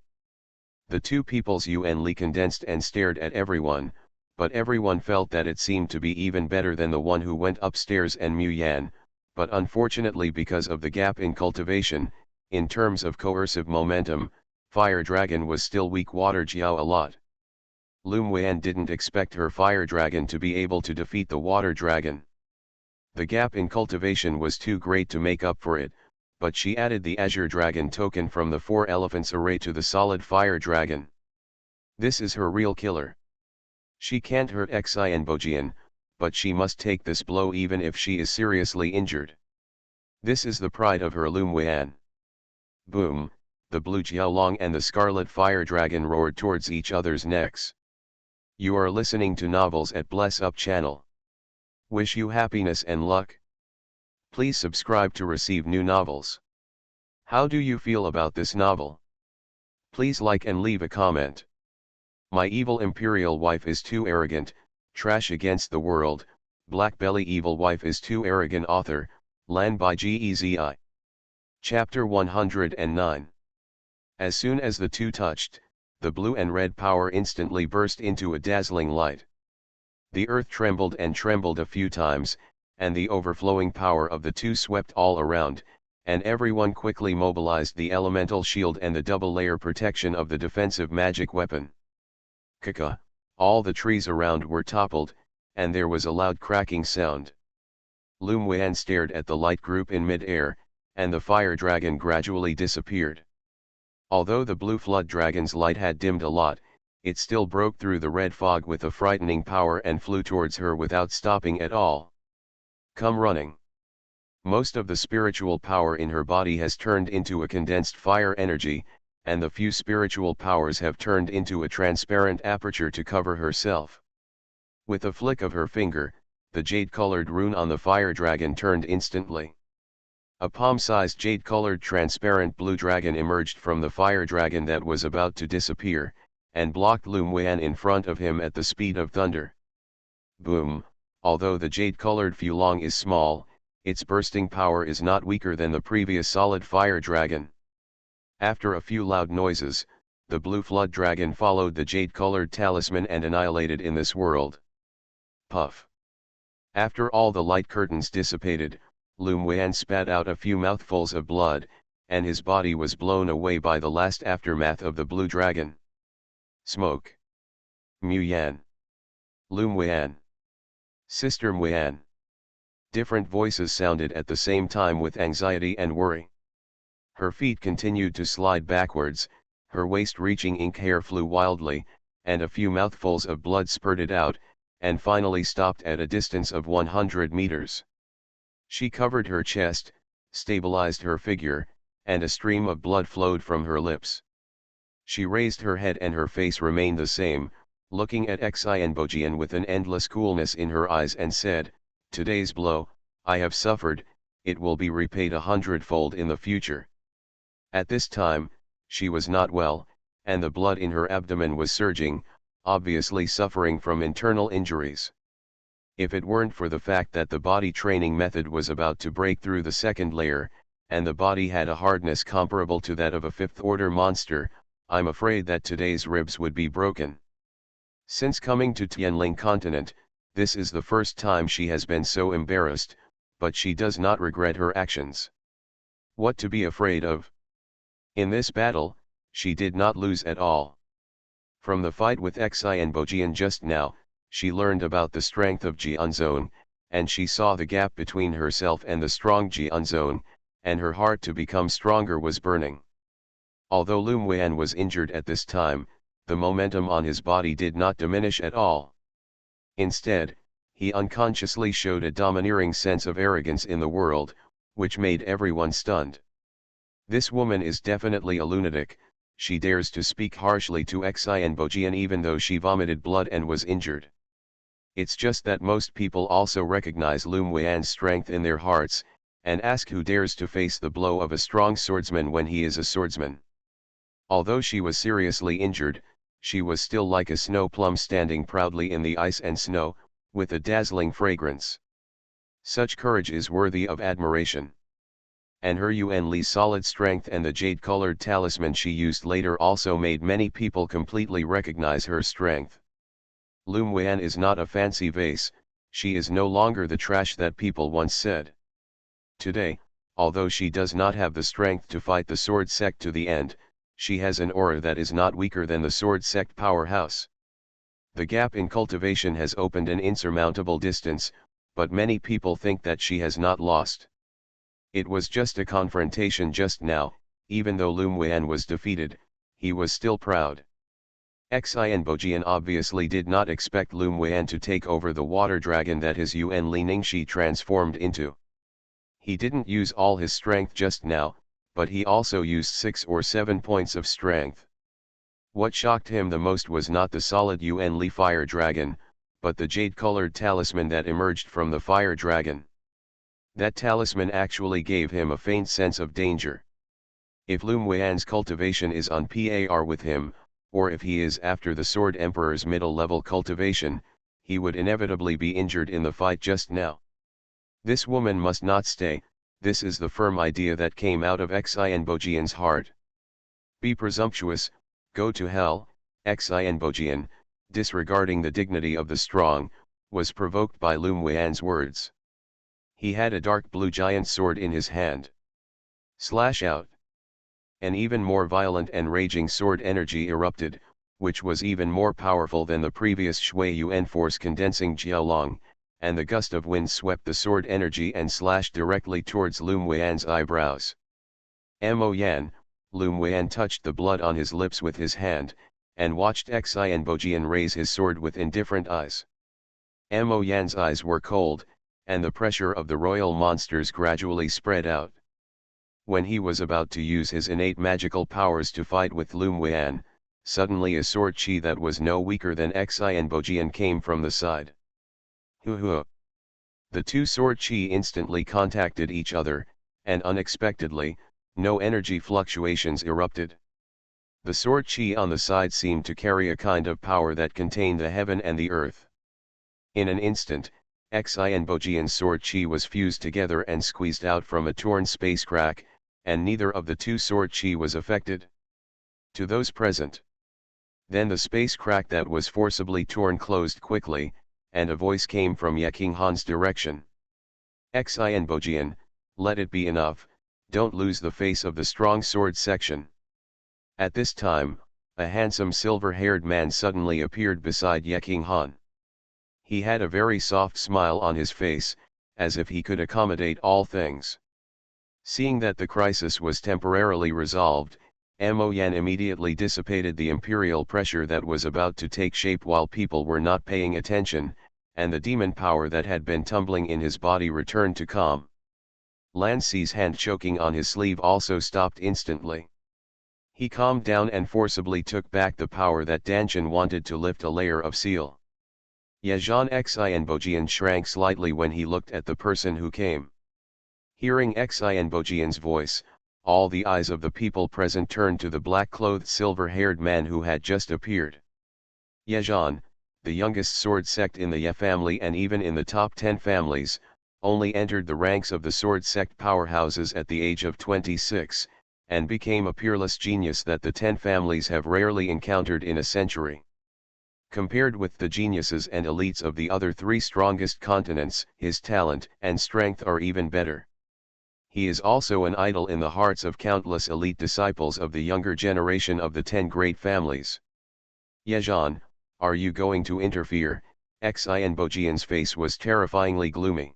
The two peoples Yuan Li condensed and stared at everyone, but everyone felt that it seemed to be even better than the one who went upstairs and Mu Yan, but unfortunately because of the gap in cultivation, in terms of coercive momentum, Fire Dragon was still weak. Water Jiao a lot. Lum Weian didn't expect her fire dragon to be able to defeat the water dragon. The gap in cultivation was too great to make up for it, but she added the Azure Dragon token from the 4 elephants array to the solid fire dragon. This is her real killer. She can't hurt Xianbojian, but she must take this blow even if she is seriously injured. This is the pride of her Lum Weian. Boom, the blue Jiaolong and the scarlet fire dragon roared towards each other's necks. You are listening to Novels at Bless Up channel. Wish you happiness and luck. Please subscribe to receive new novels. How do you feel about this novel? Please like and leave a comment. My evil imperial wife is too arrogant, trash against the world, BlackBelly evil wife is too arrogant. Author, Lan by Gezi. Chapter 109. As soon as the two touched, the blue and red power instantly burst into a dazzling light. The earth trembled and trembled a few times, and the overflowing power of the two swept all around, and everyone quickly mobilized the elemental shield and the double-layer protection of the defensive magic weapon. Kaka, all the trees around were toppled, and there was a loud cracking sound. Lum Weian stared at the light group in mid-air, and the fire dragon gradually disappeared. Although the blue flood dragon's light had dimmed a lot, it still broke through the red fog with a frightening power and flew towards her without stopping at all. Come running. Most of the spiritual power in her body has turned into a condensed fire energy, and the few spiritual powers have turned into a transparent aperture to cover herself. With a flick of her finger, the jade-colored rune on the fire dragon turned instantly. A palm-sized jade-colored transparent blue dragon emerged from the fire dragon that was about to disappear, and blocked Lum Weian in front of him at the speed of thunder. Boom, although the jade-colored Fulong is small, its bursting power is not weaker than the previous solid fire dragon. After a few loud noises, the blue flood dragon followed the jade-colored talisman and annihilated in this world. Puff. After all the light curtains dissipated, Lum Weian spat out a few mouthfuls of blood, and his body was blown away by the last aftermath of the blue dragon. Smoke. Mu Yan. Lum Weian. Sister Weian. Different voices sounded at the same time with anxiety and worry. Her feet continued to slide backwards, her waist-reaching ink hair flew wildly, and a few mouthfuls of blood spurted out, and finally stopped at a distance of 100 meters. She covered her chest, stabilized her figure, and a stream of blood flowed from her lips. She raised her head and her face remained the same, looking at Xianbojian with an endless coolness in her eyes and said, "Today's blow, I have suffered, it will be repaid 100-fold in the future." At this time, she was not well, and the blood in her abdomen was surging, obviously suffering from internal injuries. If it weren't for the fact that the body training method was about to break through the second layer, and the body had a hardness comparable to that of a fifth-order monster, I'm afraid that today's ribs would be broken. Since coming to Tianling continent, this is the first time she has been so embarrassed, but she does not regret her actions. What to be afraid of? In this battle, she did not lose at all. From the fight with Xianbojian just now, she learned about the strength of Jianzhong, and she saw the gap between herself and the strong Jianzhong, and her heart to become stronger was burning. Although Lum Weian was injured at this time, the momentum on his body did not diminish at all. Instead, he unconsciously showed a domineering sense of arrogance in the world, which made everyone stunned. This woman is definitely a lunatic. She dares to speak harshly to Xianbojian even though she vomited blood and was injured. It's just that most people also recognize Lum Weian's strength in their hearts, and ask who dares to face the blow of a strong swordsman when he is a swordsman. Although she was seriously injured, she was still like a snow plum standing proudly in the ice and snow, with a dazzling fragrance. Such courage is worthy of admiration. And her Yuan Li's solid strength and the jade-colored talisman she used later also made many people completely recognize her strength. Lum Weian is not a fancy vase, she is no longer the trash that people once said. Today, although she does not have the strength to fight the sword sect to the end, she has an aura that is not weaker than the sword sect powerhouse. The gap in cultivation has opened an insurmountable distance, but many people think that she has not lost. It was just a confrontation just now. Even though Lum Weian was defeated, he was still proud. Xianbojian obviously did not expect Lum Weian to take over the water dragon that his Yuan Li Ningxi transformed into. He didn't use all his strength just now, but he also used 6 or 7 points of strength. What shocked him the most was not the solid Yuan Li fire dragon, but the jade-colored talisman that emerged from the fire dragon. That talisman actually gave him a faint sense of danger. If Lum Weian's cultivation is on par with him, or if he is after the Sword Emperor's middle-level cultivation, he would inevitably be injured in the fight just now. This woman must not stay. This is the firm idea that came out of Xianbojian's heart. Be presumptuous, go to hell. Xianbojian, disregarding the dignity of the strong, was provoked by Lum Weian's words. He had a dark blue giant sword in his hand. Slash out. An even more violent and raging sword energy erupted, which was even more powerful than the previous Shui Yuan force condensing Jiaolong, and the gust of wind swept the sword energy and slashed directly towards Lum Weian's eyebrows. Mo Yan, Lum Weian touched the blood on his lips with his hand, and watched Xianbojian raise his sword with indifferent eyes. Mo Yan's eyes were cold, and the pressure of the royal monsters gradually spread out. When he was about to use his innate magical powers to fight with Lum Weian, suddenly a sword chi that was no weaker than Xianbojian came from the side. Hu. The two sword chi instantly contacted each other, and unexpectedly, no energy fluctuations erupted. The sword chi on the side seemed to carry a kind of power that contained the heaven and the earth. In an instant, Xianbojian's sword chi was fused together and squeezed out from a torn space crack, and neither of the two sword chi was affected. To those present. Then the space crack that was forcibly torn closed quickly, and a voice came from Yeking Han's direction. Xianbojian, let it be enough, don't lose the face of the strong sword section. At this time, a handsome silver-haired man suddenly appeared beside Yeking Han. He had a very soft smile on his face, as if he could accommodate all things. Seeing that the crisis was temporarily resolved, Mo Yan immediately dissipated the imperial pressure that was about to take shape while people were not paying attention, and the demon power that had been tumbling in his body returned to calm. Lan Si's hand choking on his sleeve also stopped instantly. He calmed down and forcibly took back the power that Danchen wanted to lift a layer of seal. Yezhan Xianbojian shrank slightly when he looked at the person who came. Hearing Xianbojian's voice, all the eyes of the people present turned to the black-clothed silver-haired man who had just appeared. Yezhan, the youngest sword sect in the Ye family and even in the top 10 families, only entered the ranks of the sword sect powerhouses at the age of 26, and became a peerless genius that the 10 families have rarely encountered in a century. Compared with the geniuses and elites of the other 3 strongest continents, his talent and strength are even better. He is also an idol in the hearts of countless elite disciples of the younger generation of the 10 great families. Yezhan, are you going to interfere? Xianbojian's face was terrifyingly gloomy.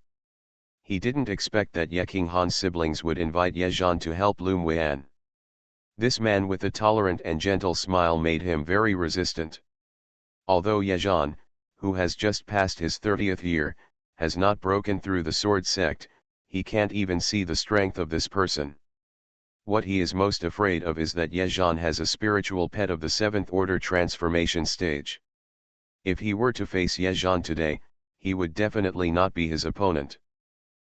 He didn't expect that Ye King Han's siblings would invite Yezhan to help Lum Weian. This man with a tolerant and gentle smile made him very resistant. Although Yezhan, who has just passed his 30th year, has not broken through the sword sect, he can't even see the strength of this person. What he is most afraid of is that Yezhan has a spiritual pet of the 7th order transformation stage. If he were to face Yezhan today, he would definitely not be his opponent.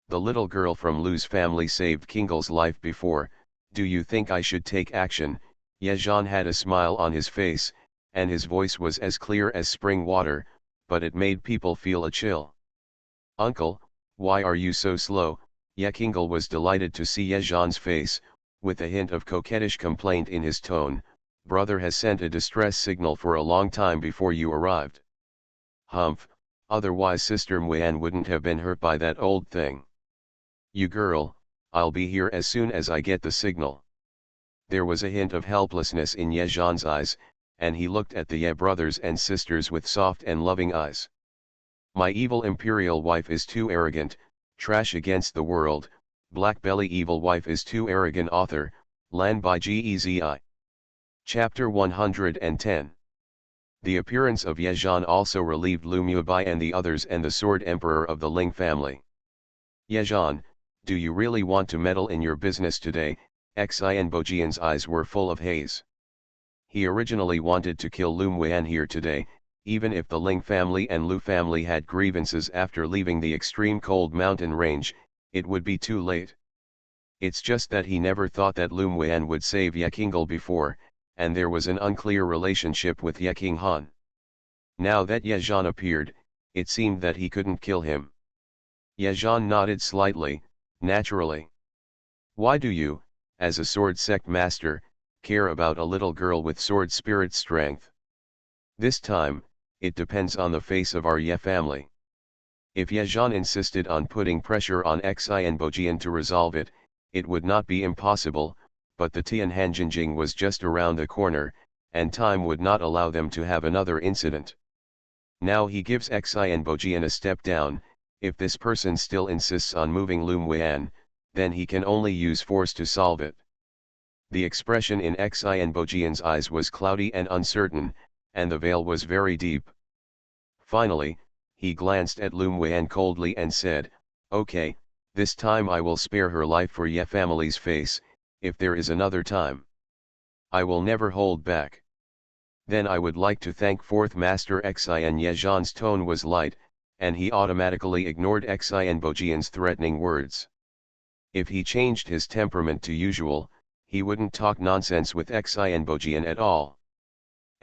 The little girl from Lu's family saved Kingel's life before. Do you think I should take action? Yezhan had a smile on his face, and his voice was as clear as spring water, but it made people feel a chill. Uncle, why are you so slow? Ye Kingel was delighted to see Yezhan's face, with a hint of coquettish complaint in his tone. Brother has sent a distress signal for a long time before you arrived. Humph, otherwise Sister Muan wouldn't have been hurt by that old thing. You girl, I'll be here as soon as I get the signal. There was a hint of helplessness in Yezhan's eyes, and he looked at the Ye brothers and sisters with soft and loving eyes. My evil imperial wife is too arrogant, trash against the world. BlackBelly evil wife is too arrogant. Author, Lan by Gezi. Chapter 110. The appearance of Yezhan also relieved Lu Mubai and the others and the Sword Emperor of the Ling family. Yezhan, do you really want to meddle in your business today? Xianbojian's eyes were full of haze. He originally wanted to kill Lu Muan here today, even if the Ling family and Lu family had grievances after leaving the extreme cold mountain range, it would be too late. It's just that he never thought that Lu Muan would save Ye Kingel before, and there was an unclear relationship with Ye King Han. Now that Yezhan appeared, it seemed that he couldn't kill him. Yezhan nodded slightly, naturally. Why do you, as a sword sect master, care about a little girl with sword spirit strength? This time, it depends on the face of our Ye family. If Yezhan insisted on putting pressure on Xianbojian to resolve it, it would not be impossible, but the Tianhanjinjing was just around the corner, and time would not allow them to have another incident. Now he gives Xianbojian a step down. If this person still insists on moving Lu Muan, then he can only use force to solve it. The expression in Xianbojian's eyes was cloudy and uncertain, and the veil was very deep. Finally, he glanced at Lu Muan coldly and said, "Okay, this time I will spare her life for Ye family's face. If there is another time, I will never hold back." Then I would like to thank Fourth Master Xian. Yezhan's tone was light, and he automatically ignored Xianbojian's threatening words. If he changed his temperament to usual, he wouldn't talk nonsense with Xianbojian at all.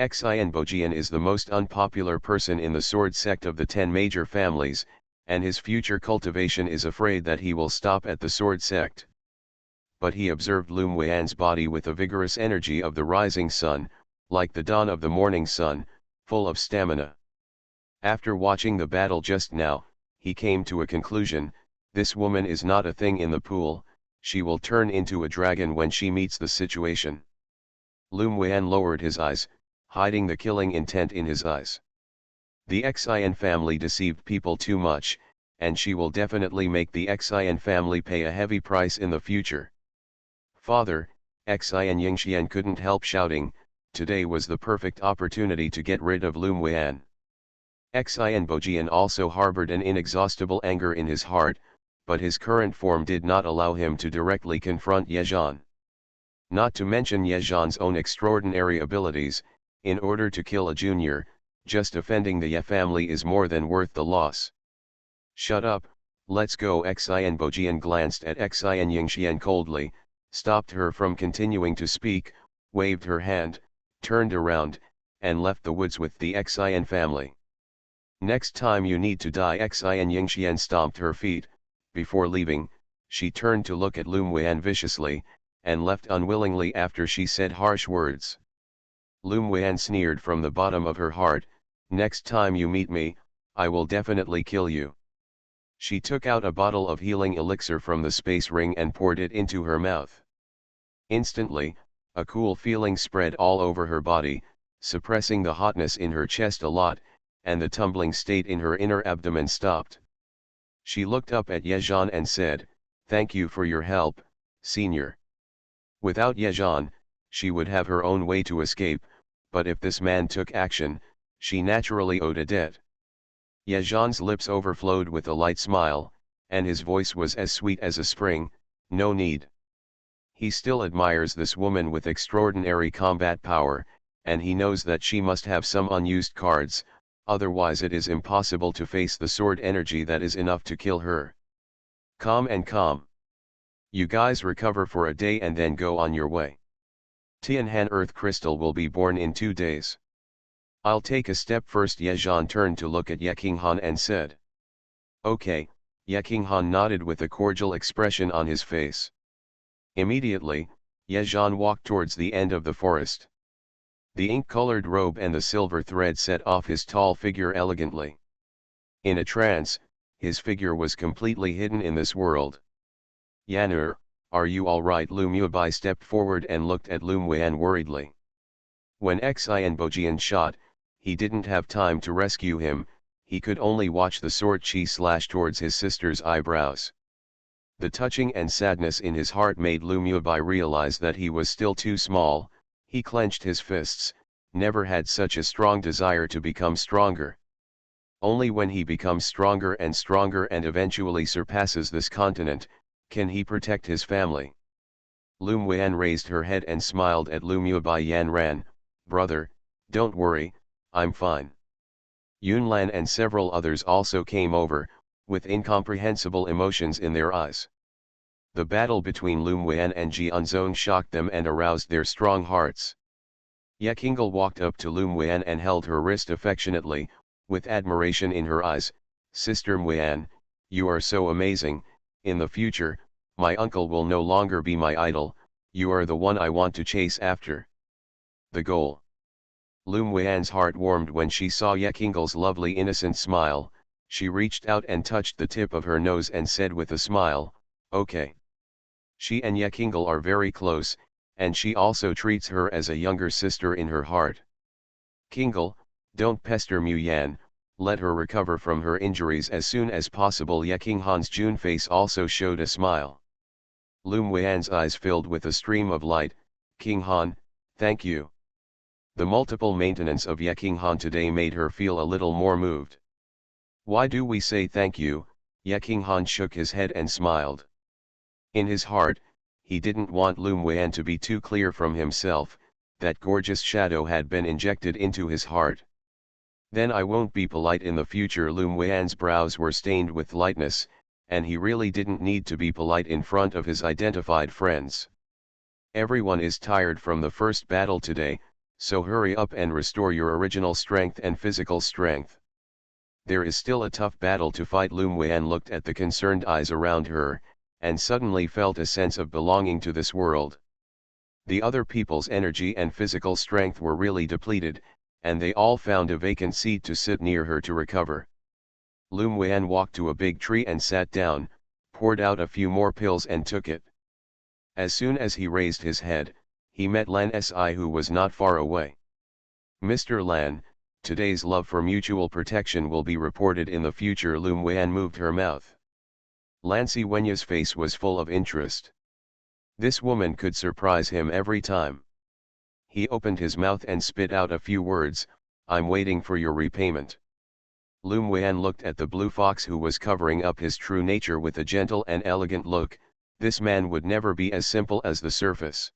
Xianbojian is the most unpopular person in the sword sect of the 10 major families, and his future cultivation is afraid that he will stop at the sword sect. But he observed Lu Muan's body with the vigorous energy of the rising sun, like the dawn of the morning sun, full of stamina. After watching the battle just now, he came to a conclusion: this woman is not a thing in the pool, she will turn into a dragon when she meets the situation. Lu Muan lowered his eyes, hiding the killing intent in his eyes. The Xian family deceived people too much, and she will definitely make the Xian family pay a heavy price in the future. Father, Xianxian couldn't help shouting, today was the perfect opportunity to get rid of Lu Muan. Xianbojian also harbored an inexhaustible anger in his heart, but his current form did not allow him to directly confront Yezhan. Not to mention Yezhan's own extraordinary abilities, in order to kill a junior, just offending the Ye family is more than worth the loss. Shut up, let's go. Xianbojian glanced at Xianxian coldly, stopped her from continuing to speak, waved her hand, turned around, and left the woods with the Xian family. Next time you need to die. Xian Yingxian stomped her feet. Before leaving, she turned to look at Lum Wan viciously, and left unwillingly after she said harsh words. Lum Wan sneered from the bottom of her heart, next time you meet me, I will definitely kill you. She took out a bottle of healing elixir from the space ring and poured it into her mouth. Instantly, a cool feeling spread all over her body, suppressing the hotness in her chest a lot, and the tumbling state in her inner abdomen stopped. She looked up at Yezhan and said, "Thank you for your help, Senior." Without Yezhan, she would have her own way to escape, but if this man took action, she naturally owed a debt. Yezhan's lips overflowed with a light smile, and his voice was as sweet as a spring, "No need." He still admires this woman with extraordinary combat power, and he knows that she must have some unused cards, otherwise it is impossible to face the sword energy that is enough to kill her. Calm and calm. You guys recover for a day and then go on your way. Tianhan Earth Crystal will be born in 2 days. I'll take a step first. Yezhan turned to look at Yekinghan and said. Okay, Yekinghan nodded with a cordial expression on his face. Immediately, Yezhan walked towards the end of the forest. The ink-colored robe and the silver thread set off his tall figure elegantly. In a trance, his figure was completely hidden in this world. Yanur, are you alright? Lu Mubai stepped forward and looked at Lu Muan worriedly. When Xian Bojian shot, he didn't have time to rescue him, he could only watch the sword chi slash towards his sister's eyebrows. The touching and sadness in his heart made Lu Mubai realize that he was still too small. He clenched his fists, never had such a strong desire to become stronger. Only when he becomes stronger and eventually surpasses this continent, can he protect his family. Lu Muan raised her head and smiled at Lu Mubai. Yanran, brother, don't worry, I'm fine. Yunlan and several others also came over, with incomprehensible emotions in their eyes. The battle between Lu Muan and Jianzong shocked them and aroused their strong hearts. Yekingle walked up to Lu Muan and held her wrist affectionately, with admiration in her eyes. Sister Muan, you are so amazing. In the future, my uncle will no longer be my idol, you are the one I want to chase after. The goal. Lu Muan's heart warmed when she saw Yekingle's lovely innocent smile. She reached out and touched the tip of her nose and said with a smile, okay. She and Yekingle are very close, and she also treats her as a younger sister in her heart. Kingle, don't pester Muyan, let her recover from her injuries as soon as possible. Yekinghan's June face also showed a smile. Lu Muan's eyes filled with a stream of light. King Han, thank you. The multiple maintenance of Yekinghan today made her feel a little more moved. Why do we say thank you? Yekinghan shook his head and smiled. In his heart, he didn't want Lu Muan to be too clear from himself, that gorgeous shadow had been injected into his heart. Then I won't be polite in the future. Lu Muan's brows were stained with lightness, and he really didn't need to be polite in front of his identified friends. Everyone is tired from the first battle today, so hurry up and restore your original strength and physical strength. There is still a tough battle to fight. Lu Muan looked at the concerned eyes around her, and suddenly felt a sense of belonging to this world. The other people's energy and physical strength were really depleted, and they all found a vacant seat to sit near her to recover. Lu Muan walked to a big tree and sat down, poured out a few more pills and took it. As soon as he raised his head, he met Lan Si, who was not far away. Mr. Lan, today's love for mutual protection will be reported in the future. Lu Muan moved her mouth. Lan Si Wenya's face was full of interest. This woman could surprise him every time. He opened his mouth and spit out a few words, I'm waiting for your repayment. Lu Muan looked at the blue fox, who was covering up his true nature with a gentle and elegant look. This man would never be as simple as the surface.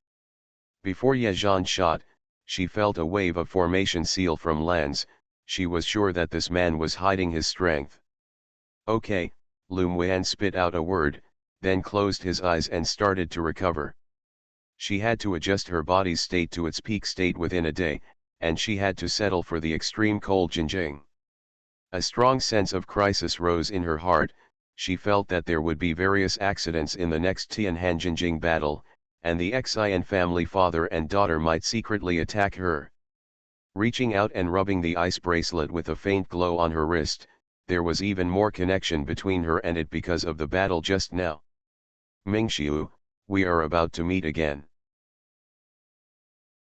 Before Yezhan shot, she felt a wave of formation seal from Lan's. She was sure that this man was hiding his strength. Okay, Lu Muan spit out a word, then closed his eyes and started to recover. She had to adjust her body's state to its peak state within a day, and she had to settle for the extreme cold Jinjing. A strong sense of crisis rose in her heart. She felt that there would be various accidents in the next Tianhanjinjing battle, and the Xian family father and daughter might secretly attack her. Reaching out and rubbing the ice bracelet with a faint glow on her wrist, there was even more connection between her and it because of the battle just now. Mingxiu, we are about to meet again.